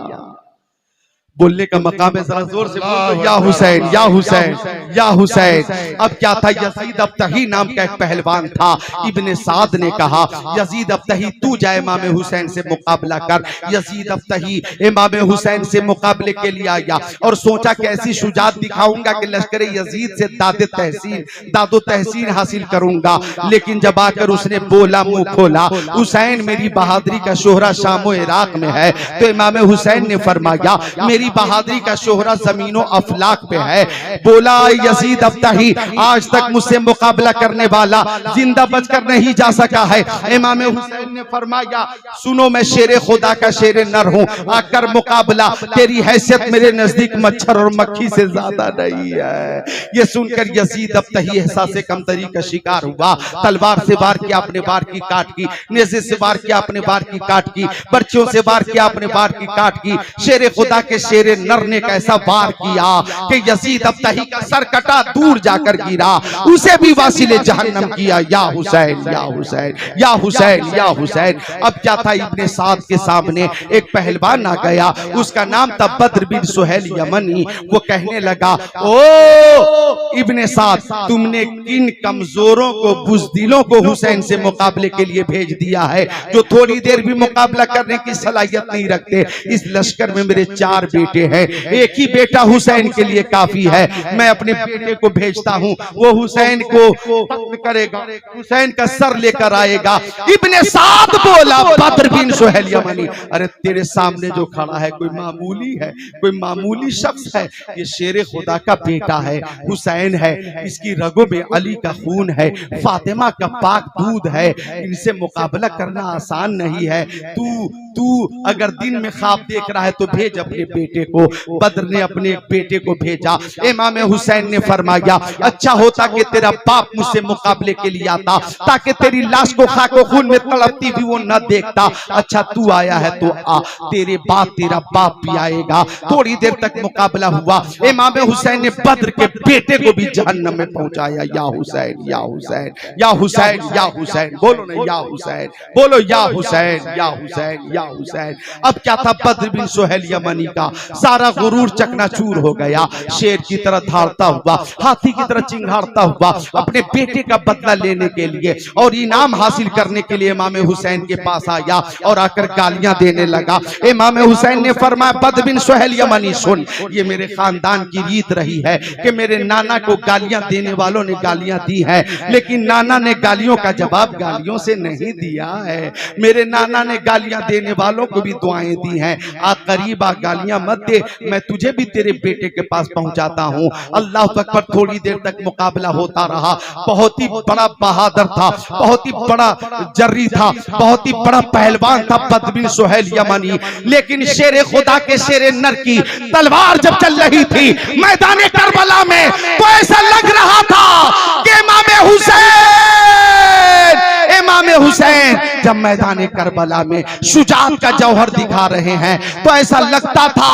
बोलने का मकाम है, जरा जोर से बोलो, या हुसैन, या हुसैन, या हुसैन। अब क्या था, यजीद अब्तही नाम का एक पहलवान था। इब्ने साद ने कहा, यजीद अब्तही तू जा इमाम हुसैन से मुकाबला कर। यजीद अब्तही इमाम हुसैन से मुकाबले के लिए आया और सोचा कि ऐसी शुजात दिखाऊंगा कि लश्कर यजीद से दादो तहसीन हासिल करूंगा। लेकिन जब आकर उसने बोला, मुंह खोला, हुसैन मेरी बहादुरी का शोहरा शाम व इराक में है, तो इमाम हुसैन ने फरमाया मेरी बहादुरी का शोहरा जमीनों अफलाक पे है। बोला, यजीद अब्तही आज तक मुझसे मुकाबला करने वाला जिंदा बचकर नहीं जा सका है। इमाम हुसैन ने फरमाया, सुनो मैं शेरे खुदा का शेरे नर हूँ, आकर मुकाबला, तेरी हैसियत मेरे नजदीक मच्छर और मक्खी से ज्यादा नहीं है। ये सुनकर यजीद अब्तही एहसास कमतरी का शिकार हुआ। तलवार से वार किया, अपने वार की काट की, नेज़े से वार किया, अपने वार की काट की, बर्चियों से वार किया, अपने वार की काट की। शेरे खुदा के शेरे नर ने कैसा वार किया कि यजीद अब्तही का सर कटा, दूर जाकर गिरा, उसे भी वासिले जहन्नम किया। या हुसैन, या हुसैन, या हुसैन, या हुसैन। अब क्या था, इब्ने साद के सामने एक पहलवान आ गया, उसका नाम था बद्र बिन सुहैल यमनी। वो कहने लगा, ओ इब्ने साद, तुमने किन कमजोरों को, बुज़दिलों को हुसैन से मुकाबले के लिए भेज दिया है, जो थोड़ी देर भी मुकाबला करने की सलाहियत नहीं रखते। इस लश्कर में मेरे 4 बेटे बेटे हैं, एक ही बेटा हुसैन के लिए काफी है। मैं अपने बेटे को भेजता हूँ, वो हुसैन को कत्ल करेगा, हुसैन का सर लेकर आएगा। इब्ने साद बोला, बद्र बिन सुहैल यमनी, अरे तेरे सामने जो खड़ा है कोई मामूली है, कोई मामूली शख्स है? ये शेर खुदा का बेटा है, हुसैन है, इसकी रगों में अली का खून है, फातिमा का पाक दूध है, इनसे मुकाबला करना आसान नहीं है। तू तू अगर दिन में ख्वाब देख रहा है तो भेज अपने बेटे को। बद्र ने अपने बेटे को भेजा। इमाम हुसैन ने फरमाया, अच्छा होता कि तेरा बाप मुझसे मुकाबले के लिए आता, ताकि तेरी लाश को खाको खून में तड़पती भी वो न देखता। अच्छा तू आया है तो आ, तेरे बाद तेरा बाप भी आएगा। थोड़ी देर तक मुकाबला हुआ। इमाम हुसैन ने बद्र के बेटे को भी जहन्नम में पहुंचाया। या हुसैन या हुसैन या हुसैन या हुसैन, बोलो ना या हुसैन, बोलो या हुसैन या हुसैन या हुसैन। अब क्या था, बद्र बिन सुहैल यमनी का सारा गुरूर चकनाचूर हो गया। शेर की तरह धारता हुआ, हाथी की तरह चिंगारता हुआ अपने बेटे का बदला लेने के लिए और इनाम हासिल करने के लिए इमाम हुसैन के पास आया और आकर गालियां देने लगा। इमाम हुसैन ने फरमाया, बद्र बिन सुहैल यमनी सुन, ये मेरे खानदान की रीत रही है कि मेरे नाना को गालियां देने वालों ने गालियां दी है, लेकिन नाना ने गालियों का जवाब गालियों से नहीं दिया है। मेरे नाना ने गालियां देने वालों को भी दुआएं दी हैं। आ करीब आ, गालियां मत दे, मैं तुझे भी तेरे बेटे के पास पहुंचाता हूं। अल्लाह अकबर। थोड़ी देर तक मुकाबला होता रहा। बहुत ही बड़ा बहादुर था, बहुत ही बड़ा जर्री था, बहुत ही बड़ा पहलवान था बद्र बिन सुहैल यमनी। लेकिन शेर खुदा के शेर नर की तलवार जब चल रही थी मैदान करबला में, तो ऐसा लग रहा था कि इमाम हुसैन जब मैदान करबला में शुजाअत का जौहर दिखा रहे हैं, तो ऐसा लगता था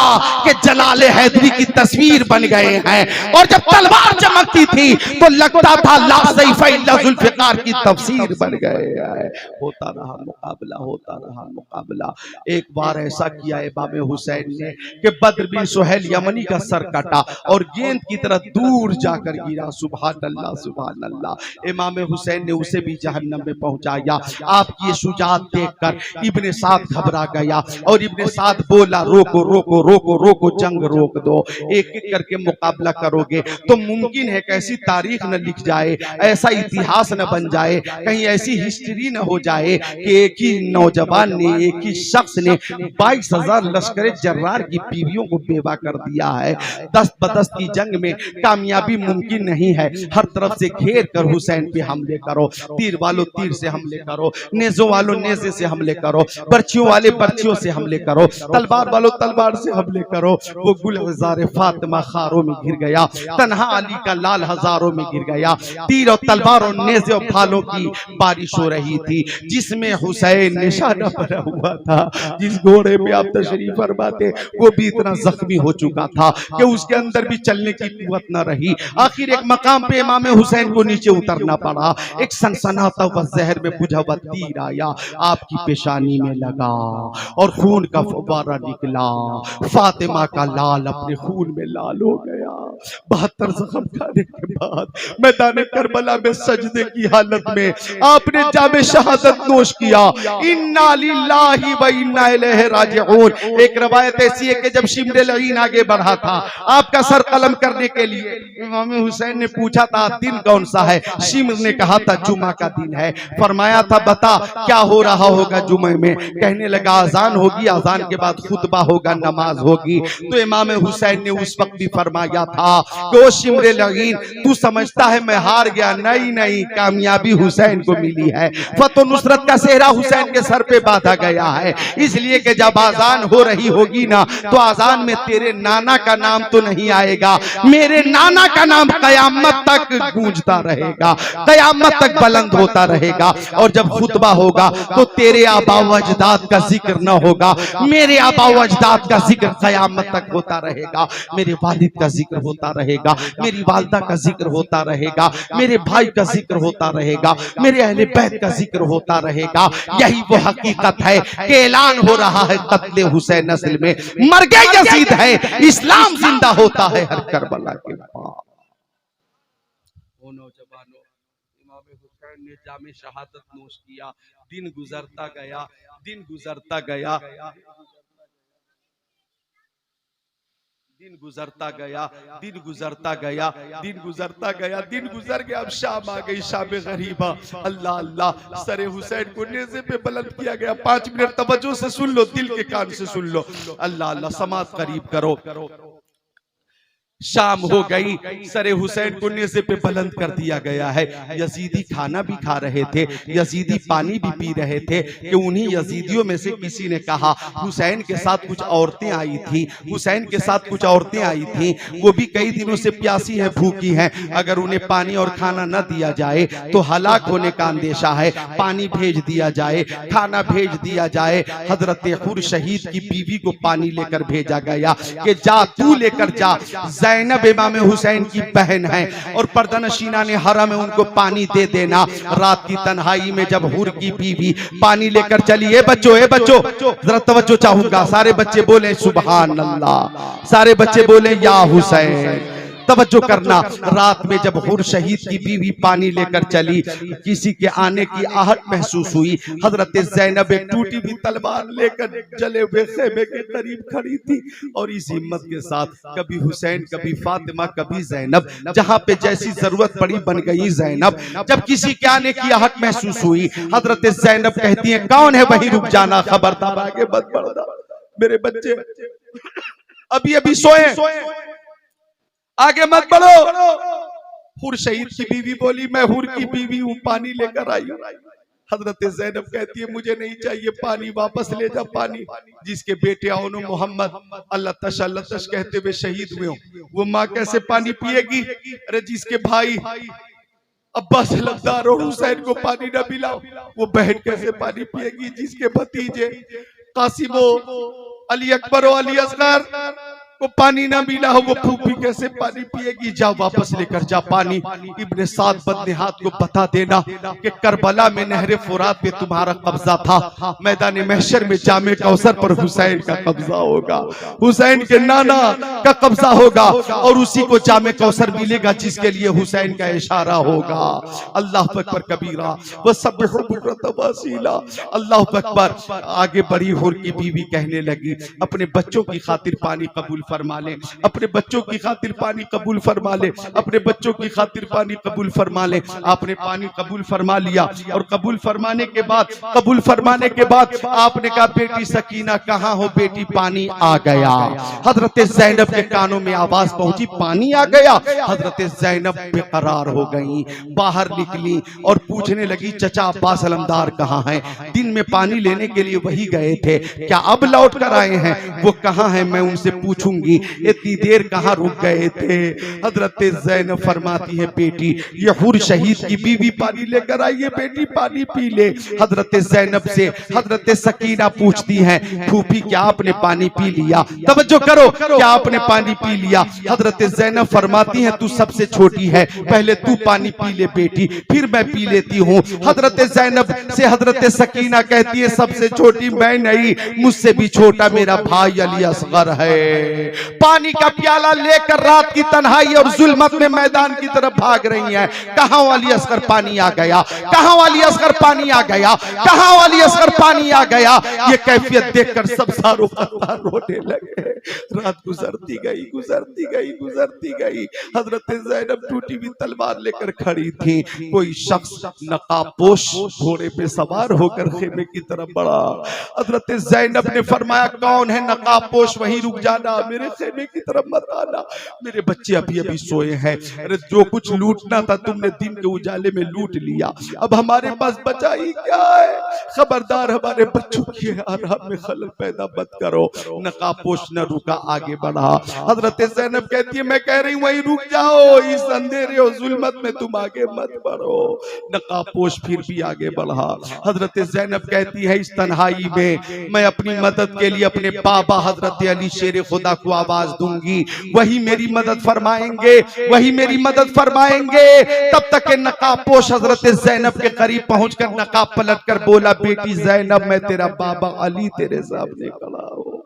कि जलाल हैदरी की तस्वीर बन गए हैं। और जब तलवार चमकती थी तो लगता था ला सैफ इल्ला जुल्फिकार की तफसीर बन गए हैं। होता रहा मुकाबला, होता रहा मुकाबला। एक बार ऐसा किया इमाम हुसैन ने कि बद्र बिन सुहैल यमनी का सर कटा और गेंद की तरह दूर जाकर गिरा। सुभान अल्लाह, सुभान अल्लाह। इमाम हुसैन ने उसे भी जहन्नम में पहुंचाया। आपकी ये शुजाअत देखकर इब्ने साद घबरा गया और इब्ने साद बोला, रोको रोको रोको रोको, जंग रोक दो। एक एक करके मुकाबला करोगे तो मुमकिन है कि ऐसी तारीख न लिख जाए, ऐसा इतिहास न बन जाए, कहीं ऐसी हिस्ट्री न हो जाए कि एक ही नौजवान ने, एक ही शख्स ने 22,000 लश्कर जर्रार की बीवियों को बेवा कर दिया है। दस्त बदस्त की जंग में कामयाबी मुमकिन नहीं है। हर तरफ से घेर कर हुसैन पे हमले करो, तीर वालों तीर से हमले करो, नेज़ों वालों नेज़े से हमले करो, पर्चियों वाले पर्चियों से हमले करो, तलवार वालों तलवार से हमले करो। वो गुलजार फातिमा खारों में गिर गया, तन्हा अली का लाल हजारों में गिर गया। तीर और तलवार और नेज़े और भालों की बारिश हो रही थी, जिसमें हुसैन निशाना बना हुआ था। जिस घोड़े पे आप तशरीफ फरमाते वो भी इतना जख्मी हो चुका था कि उसके अंदर भी चलने की कुव्वत न रही। आखिर एक मकाम पे इमाम हुसैन को नीचे उतरना पड़ा। एक सनसनाता हुआ जहर में बुझा हुआ तीर आया, आपकी पेशानी में लगा और खून का फव्वारा निकला। फातिमा का लाल अपने खून में लाल हो गया। 72 जख्म खाने के बाद मैदान करबला में सजदे की हालत में आपने जामे शहादत नोश किया। इन्ना लिल्लाहि व इन्ना इलैहि राजिऊन। एक रवायत ऐसी है कि जब शिमरे लईन आगे बढ़ा था आपका सर कलम करने के लिए, इमाम हुसैन ने पूछा था दिन कौन सा है? शिमर ने कहा था जुमा का दिन है। फरमाया था बता क्या हो रहा होगा जुमे में? कहने लगा अजान होगी, अजान के बाद खुतबा होगा, नमाज होगी। तो इमाम हुसैन ने उस वक्त भी फरमाया था कि ओ शिमरे लईन, तू समझता है मैं हार गया? नहीं नहीं, कामयाबी हुसैन को मिली है। फतो नुसरत का सेहरा हुसैन के सर पे बांधा गया है। इसलिए कि जब आजान हो रही होगी ना, तो आजान में तेरे नाना का नाम तो नहीं आएगा, मेरे नाना का नाम कयामत तक गूंजता रहेगा, कयामत तक बुलंद होता रहेगा। और जब खुतबा होगा तो तेरे आबा व अजदाद का जिक्र न होगा, मेरे आबा व अजदाद का जिक्र कयामत तक होता रहेगा। मेरे वालिद का जिक्र होता रहेगा, मेरी वालदा का जिक्र होता रहेगा, मेरे भाई का जिक्र होता रहेगा, मेरे अहले बैत का जिक्र होता रहेगा। यही वो हकीकत है कि ऐलान हो रहा है कत्ले हुसैन नस्ल में मर गए यजीद है, इस्लाम जिंदा होता है हर करबला के बाद। नौजवानों, इमाम हुसैन ने जामे शहादत नोश किया। दिन गुजरता गया, दिन गुजरता गया। दिन गुजरता गया, दिन गुजरता गया, दिन गुजरता गया, दिन गुजर गया। अब शाम आ गई, शाम गरीबा। अल्लाह अल्लाह, सरे हुसैन को नेज़े पे बुलंद किया गया। 5 मिनट तवज्जो से सुन लो, दिल के कान से सुन लो। अल्लाह अल्लाह, समात करीब करो। शाम हो गई, सरे हुसैन को नेज़े पे बुलंद कर दिया गया है। यजीदी खाना भी खा रहे थे, यजीदी पानी भी पी रहे थे कि उन्हीं यजीदियों में से किसी ने कहा, हुसैन के साथ कुछ औरतें आई थी, हुसैन के साथ कुछ औरतें आई थी, वो भी कई दिनों से प्यासी है, भूखी हैं, अगर उन्हें पानी और खाना न दिया जाए तो हलाक होने का अंदेशा है। पानी भेज दिया जाए, खाना भेज दिया जाए। हजरत हुर शहीद की बीवी को पानी लेकर भेजा गया कि जा तू लेकर जा। ज़ैनब इमाम हुसैन की बहन है और पर्दानशीना ने हरम में उनको पानी दे देना। रात की तन्हाई में जब हुर की बीवी पानी लेकर चली, ए बच्चों जरा तवज्जो चाहूंगा, सारे बच्चे बोले सुभान अल्लाह, सारे बच्चे बोले या हुसैन, तवज्जो करना। रात में जब हुर शहीद की बीवी पानी लेकर चली, किसी के आने की आहट महसूस हुई। हजरत ज़ैनब एक टूटी हुई तलवार लेकर जले हुए खेमे के करीब खड़ी थी और इस हिम्मत के साथ कभी हुसैन, कभी फातिमा, कभी ज़ैनब, जहां पे जैसी जरूरत पड़ी बन गई ज़ैनब। जब किसी के आने की आहट महसूस हुई, हजरत ज़ैनब कहती है, कौन है वहीं रुक जाना, खबरदार आगे मत बढ़ना, मेरे बच्चे अभी अभी सोए, आगे मत बढ़ो। हुर शहीद की बीवी बोली, मैं हुर की बीवी हूँ, पानी लेकर आई। हजरत ज़ैनब कहती है, मुझे नहीं चाहिए पानी, वापस ले जा पानी। जिसके बेटे औनो मोहम्मद अल्लाह तश कहते हुए शहीद हुए, वो माँ कैसे पानी पिएगी? अरे जिसके भाई अब्बास लब्दार और हुसैन को पानी न मिला, वो बहन कैसे पानी पिएगी? जिसके भतीजे कासिम, अली अकबर और अली असगर को पानी ना मिला हो, वो फूफी कैसे पानी पिएगी? जा वापस लेकर जा पानी। इब्ने साद बदनिहात को बता देना कि करबला में नहरे फुरात पे तुम्हारा कब्जा था, मैदान महशर में जामे कौसर पर हुसैन का कब्जा होगा, हुसैन के नाना का कब्जा होगा और उसी को जामे कौसर मिलेगा जिसके लिए हुसैन का इशारा होगा। अल्लाह अकबर कबीरा व सब्बिहु बुक्रतन व असीला। अल्लाह अकबर। आगे बढ़ी हुर की बीवी कहने लगी, अपने बच्चों की खातिर पानी कबूल फरमा ले, अपने बच्चों की खातिर पानी कबूल फरमा ले, अपने बच्चों की खातिर पानी कबूल फरमा ले। आपने पानी कबूल फरमा लिया और कबूल फरमाने के बाद आपने कहा, बेटी सकीना कहाँ हो? बेटी पानी आ गया। हजरत ज़ैनब के कानों में आवाज पहुंची, पानी आ गया। हजरत ज़ैनब बेकरार हो गई, बाहर निकली और पूछने लगी, चचा अब्बास अलमदार कहाँ हैं? दिन में पानी लेने के लिए वही गए थे, क्या अब लौट कर आए हैं? वो कहाँ हैं, मैं उनसे पूछूंगी। इतनी देर कहाँ रुक गए थे? हजरत ज़ैनब फरमाती है, बेटी ये हुर शहीद की बीवी पानी लेकर आई है, बेटी पानी पी ले। हजरत ज़ैनब से हजरत सकीना पूछती हैं, फूफी क्या आपने पानी पी लिया? तवज्जो करो, क्या आपने पानी पी लिया? हजरत ज़ैनब फरमाती हैं, तू सबसे छोटी है, पहले तू पानी पी ले बेटी, फिर मैं पी लेती हूँ। हजरत ज़ैनब से हजरत सकीना कहती है, सबसे छोटी मैं नहीं, मुझसे भी छोटा मेरा भाई अली असगर है। पानी का प्याला लेकर रात की तन्हाई और जुल्मत में मैदान की तरफ भाग रही हैं। कहां वाली असगर पानी आ गया, कहां वाली असगर पानी आ गया, कहां वाली असगर पानी आ गया। ये कैफियत देखकर सब सारों रोने लगे। रात गुजरती गई। हजरत ज़ैनब टूटी हुई तलवार लेकर खड़ी थी। कोई शख्स नकाबपोश घोड़े पे सवार होकर खेमे की तरफ बढ़ा। हजरत ज़ैनब ने फरमाया, कौन है नकाबपोश? वहीं रुक जाना, मेरे खेमे की तरफ मत आना, मेरे बच्चे अभी अभी सोए हैं। अरे जो कुछ लूटना था तुमने दिन के उजाले में लूट लिया, अब हमारे पास बचा ही क्या है? खबरदार हमारे बच्चों की आराम में खलल पैदा मत करो। नकाबपोश न रुका, आगे बढ़ा। हजरत ज़ैनब कहती है, मैं कह रही हूँ वहीं रुक जाओ, इस अंधेरे और जुल्मत में तुम आगे मत बढ़ो। नकाबपोश फिर भी आगे बढ़ा। हजरत ज़ैनब कहती है, इस तन्हाई में मैं अपनी मदद के लिए अपने बाबा हजरत अली शेर खुदा को आवाज दूंगी, वही मेरी मदद फरमाएंगे। तब तक के नकाबपोश हजरत ज़ैनब के करीब पहुंचकर नकाब पलट कर बोला, बेटी ज़ैनब, मैं तेरा बाबा अली तेरे सामने खड़ा हूं।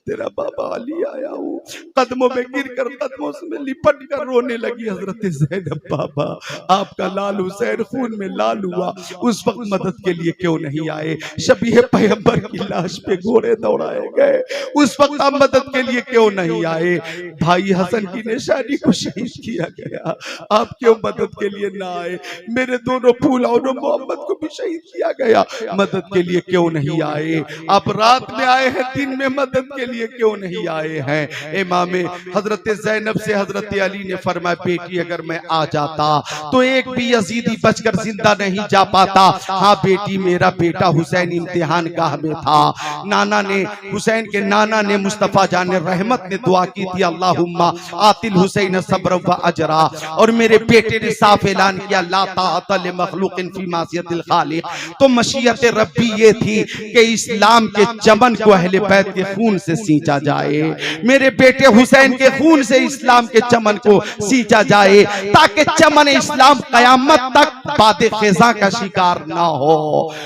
तेरा बाबा अली आया हूँ। कदमों में गिर कर कदमों में लिपट कर रोने लगी हजरत ज़ैनब, बाबा आपका लाल हुसैन खून में लाल हुआ, उस वक्त मदद के लिए क्यों नहीं आए? शबीह पैगंबर की लाश पे घोड़े दौड़ाए गए, उस वक्त आप मदद के लिए क्यों नहीं आए? भाई हसन की निशानी को शहीद किया गया, आप क्यों मदद के लिए ना आए? मेरे दोनों फूला और मोहम्मद को भी शहीद किया गया, मदद के लिए क्यों नहीं आए? आप रात में आए हैं, दिन में मदद के लिए क्यों नहीं आए हैं? इमाम हजरत ज़ैनब से हजरत अली ने फरमाया, बेटी अगर मैं आ जाता तो एक भी यजीदी बचकर जिंदा नहीं जा पाता। हाँ बेटी, मेरा बेटा हुसैन इम्तिहान गाह में था। नाना ने, हुसैन के नाना ने, मुस्तफा जान रहमत ने दुआ की थी, अल्लाहुम्मा आतिल हुसैन सब्र व अजरा। और मेरे बेटे ने साफ ऐलान किया, ला ताअत लि मखलूकिन फी मासियतिल खालिक। तो मशीयत रब्बी ये थी कि इस्लाम के चमन को अहले बैत के खून से सींचा जाए। मेरे बेटे हुसैन के खून से इस्लाम के चमन को सींचा जाए, ताकि चमन इस्लाम कयामत तक बादे खिजा का शिकार ना हो,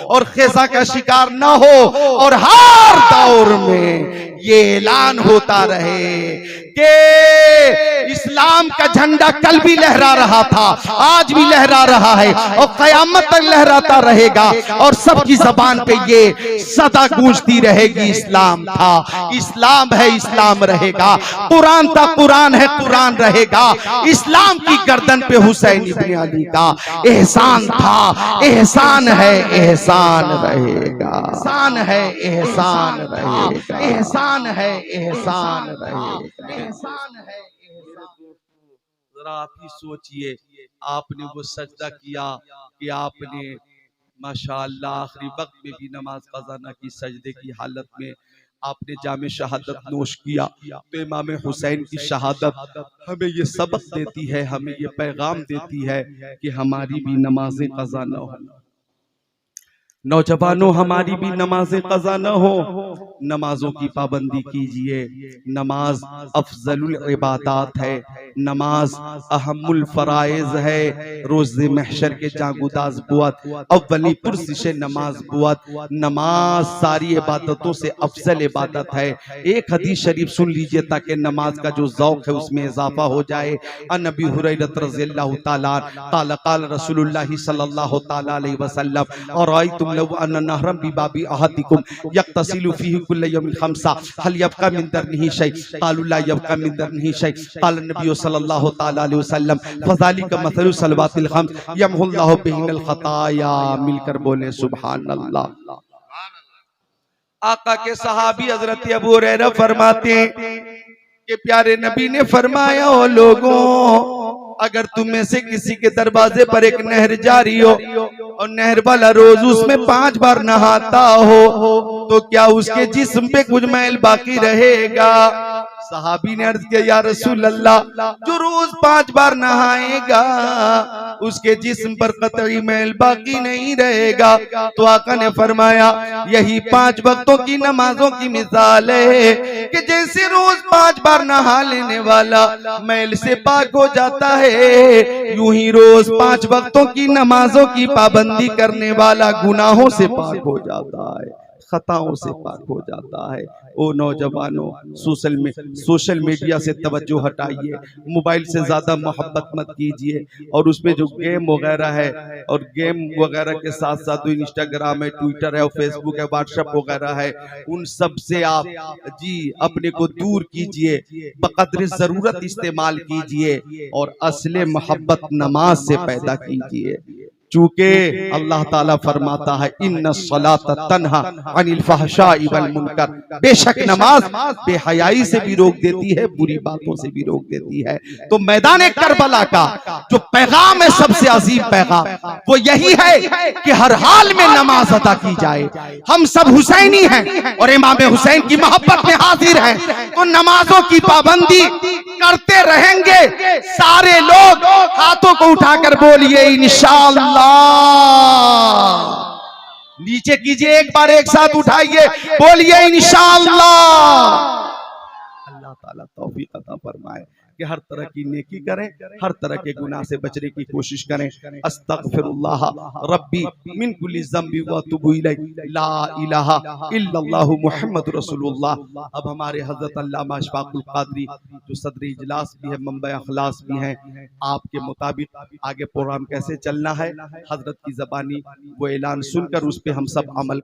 और खिजा का शिकार ना हो, और हर दौर में ये ऐलान होता रहे कि इस्लाम का झंडा कल भी लहरा रहा था, आज भी लहरा रहा है, और कयामत तक लहराता रहेगा, और सबकी जबान पे ये सदा गूंजती रहेगी, इस्लाम था, इस्लाम है, इस्लाम रहेगा। कुरान था, कुरान है, कुरान रहेगा। इस्लाम की गर्दन पे हुसैन इब्न अली का एहसान था, एहसान है, एहसान रहेगा। एहसान है, एहसान रहेगा। एहसान है, एहसान रहेगा। एहसान है, जरा आप ही सोचिए, आपने वो सजदा किया कि आपने माशाअल्लाह आखिरी वक्त में भी नमाज कज़ा न की, सजदे की हालत में आपने जामे शहादत नोश किया। तो इमाम हुसैन की शहादत हमें ये सबक देती है, हमें ये पैगाम देती है कि हमारी भी नमाजें कज़ा न हो। नौजवानों, हमारी भी नमाजें कज़ा न हो, नमाजों की पाबंदी कीजिए। नमाज अफजलुल इबादात है, नमाज अहमुल फराइज है। रोज़े महशर के जागुदाज बुअत, अव्वली पुरसिश नमाज बुअत। नमाज सारी इबादतों से अफजल इबादत है। एक हदीस शरीफ सुन लीजिए ताकि नमाज का जो ज़ौक़ है उसमें इजाफा हो जाए। अन अबी हुरैरा रज़ियल्लाहु ताला क़ाल क़ाल रसूलुल्लाह सल्लल्लाहु ताला अलैहि वसल्लम और आयतुम लव अन नहरम बिबाबी अहदिकुम यक्तसिलु फीहि कुल्ल यौमिन खम्सा हल यबका मिन दरनिही शै क़ालू ला यबका मिन दरनिही शै क़ाल नबी सल्लल्लाहु ताला अलैहि वसल्लम फज़ालिका मसलु सलवातिल खम्स यमहुल्लाहु बिहिल खताया। मिलकर बोले सुभान अल्लाह। आका के सहाबी हजरत अबू हुरैरा फरमाते हैं कि प्यारे नबी ने फरमाया, ओ लोगों, अगर तुम में से किसी के दरवाजे पर एक नहर जारी हो और नहर वाला रोज उसमें 5 बार नहाता हो, तो क्या उसके जिस्म पे कुछ मैल बाकी रहेगा? सहाबी ने अर्ज किया, या रसूल अल्लाह, जो रोज 5 बार नहाएगा उसके जिस्म पर कतई मैल बाकी नहीं रहेगा। तो आका ने फरमाया, यही 5 वक्तों की नमाजों की मिसाल है कि जैसे रोज 5 बार नहा लेने वाला मैल से पाक हो जाता है, यूं ही रोज 5 वक्तों की नमाजों की पाबंदी करने वाला गुनाहों से पाक हो जाता है, खताओं से पाक हो जाता है। ओ नौजवानों, सोशल मीडिया से तवज्जो हटाइए, मोबाइल से ज्यादा मोहब्बत मत कीजिए, और उसमें जो गेम वगैरह है, और गेम वगैरह के साथ साथ जो इंस्टाग्राम है, ट्विटर है, फेसबुक है, व्हाट्सएप वगैरह है, उन सब से आप जी अपने को दूर कीजिए, बकदर जरूरत इस्तेमाल कीजिए, और असले मोहब्बत नमाज से पैदा कीजिए। चूंकि अल्लाह ताला फरमाता है, इन्ना सलात तन्हा अनिल फहशाई वल मुनकर, बेशक नमाज बेहयाई से भी रोक देती है, बुरी बातों से भी रोक देती है। तो मैदान करबला का जो पैगाम है, सबसे अजीम पैगाम वो यही है कि हर हाल में नमाज अदा की जाए। हम सब हुसैनी हैं और इमाम हुसैन की मोहब्बत में हाजिर हैं, तो नमाजों की पाबंदी करते रहेंगे। सारे लोग हाथों को उठाकर बोलिए इंशाअल्लाह। नीचे कीजिए, एक बार एक साथ उठाइए, बोलिए इंशाअल्लाह। अल्लाह ताला तौफीक अता फरमाए कि हर तरह की नेकी करें, हर तरह के गुनाह से बचने की कोशिश करें। अस्तगफिरुल्लाह रब्बी मिन कुल्ली ज़ंबी व अतूबु इलैह, ला इलाहा इल्लल्लाहु मुहम्मदुर रसूलुल्लाह। अब हमारे हजरत अल्लामा अशफाकुल क़ादरी जो सदर इजलास भी है, मंबा अखलास भी हैं, आपके मुताबिक आगे प्रोग्राम कैसे चलना है, हजरत की ज़बानी वो ऐलान सुनकर उस पे हम सब अमल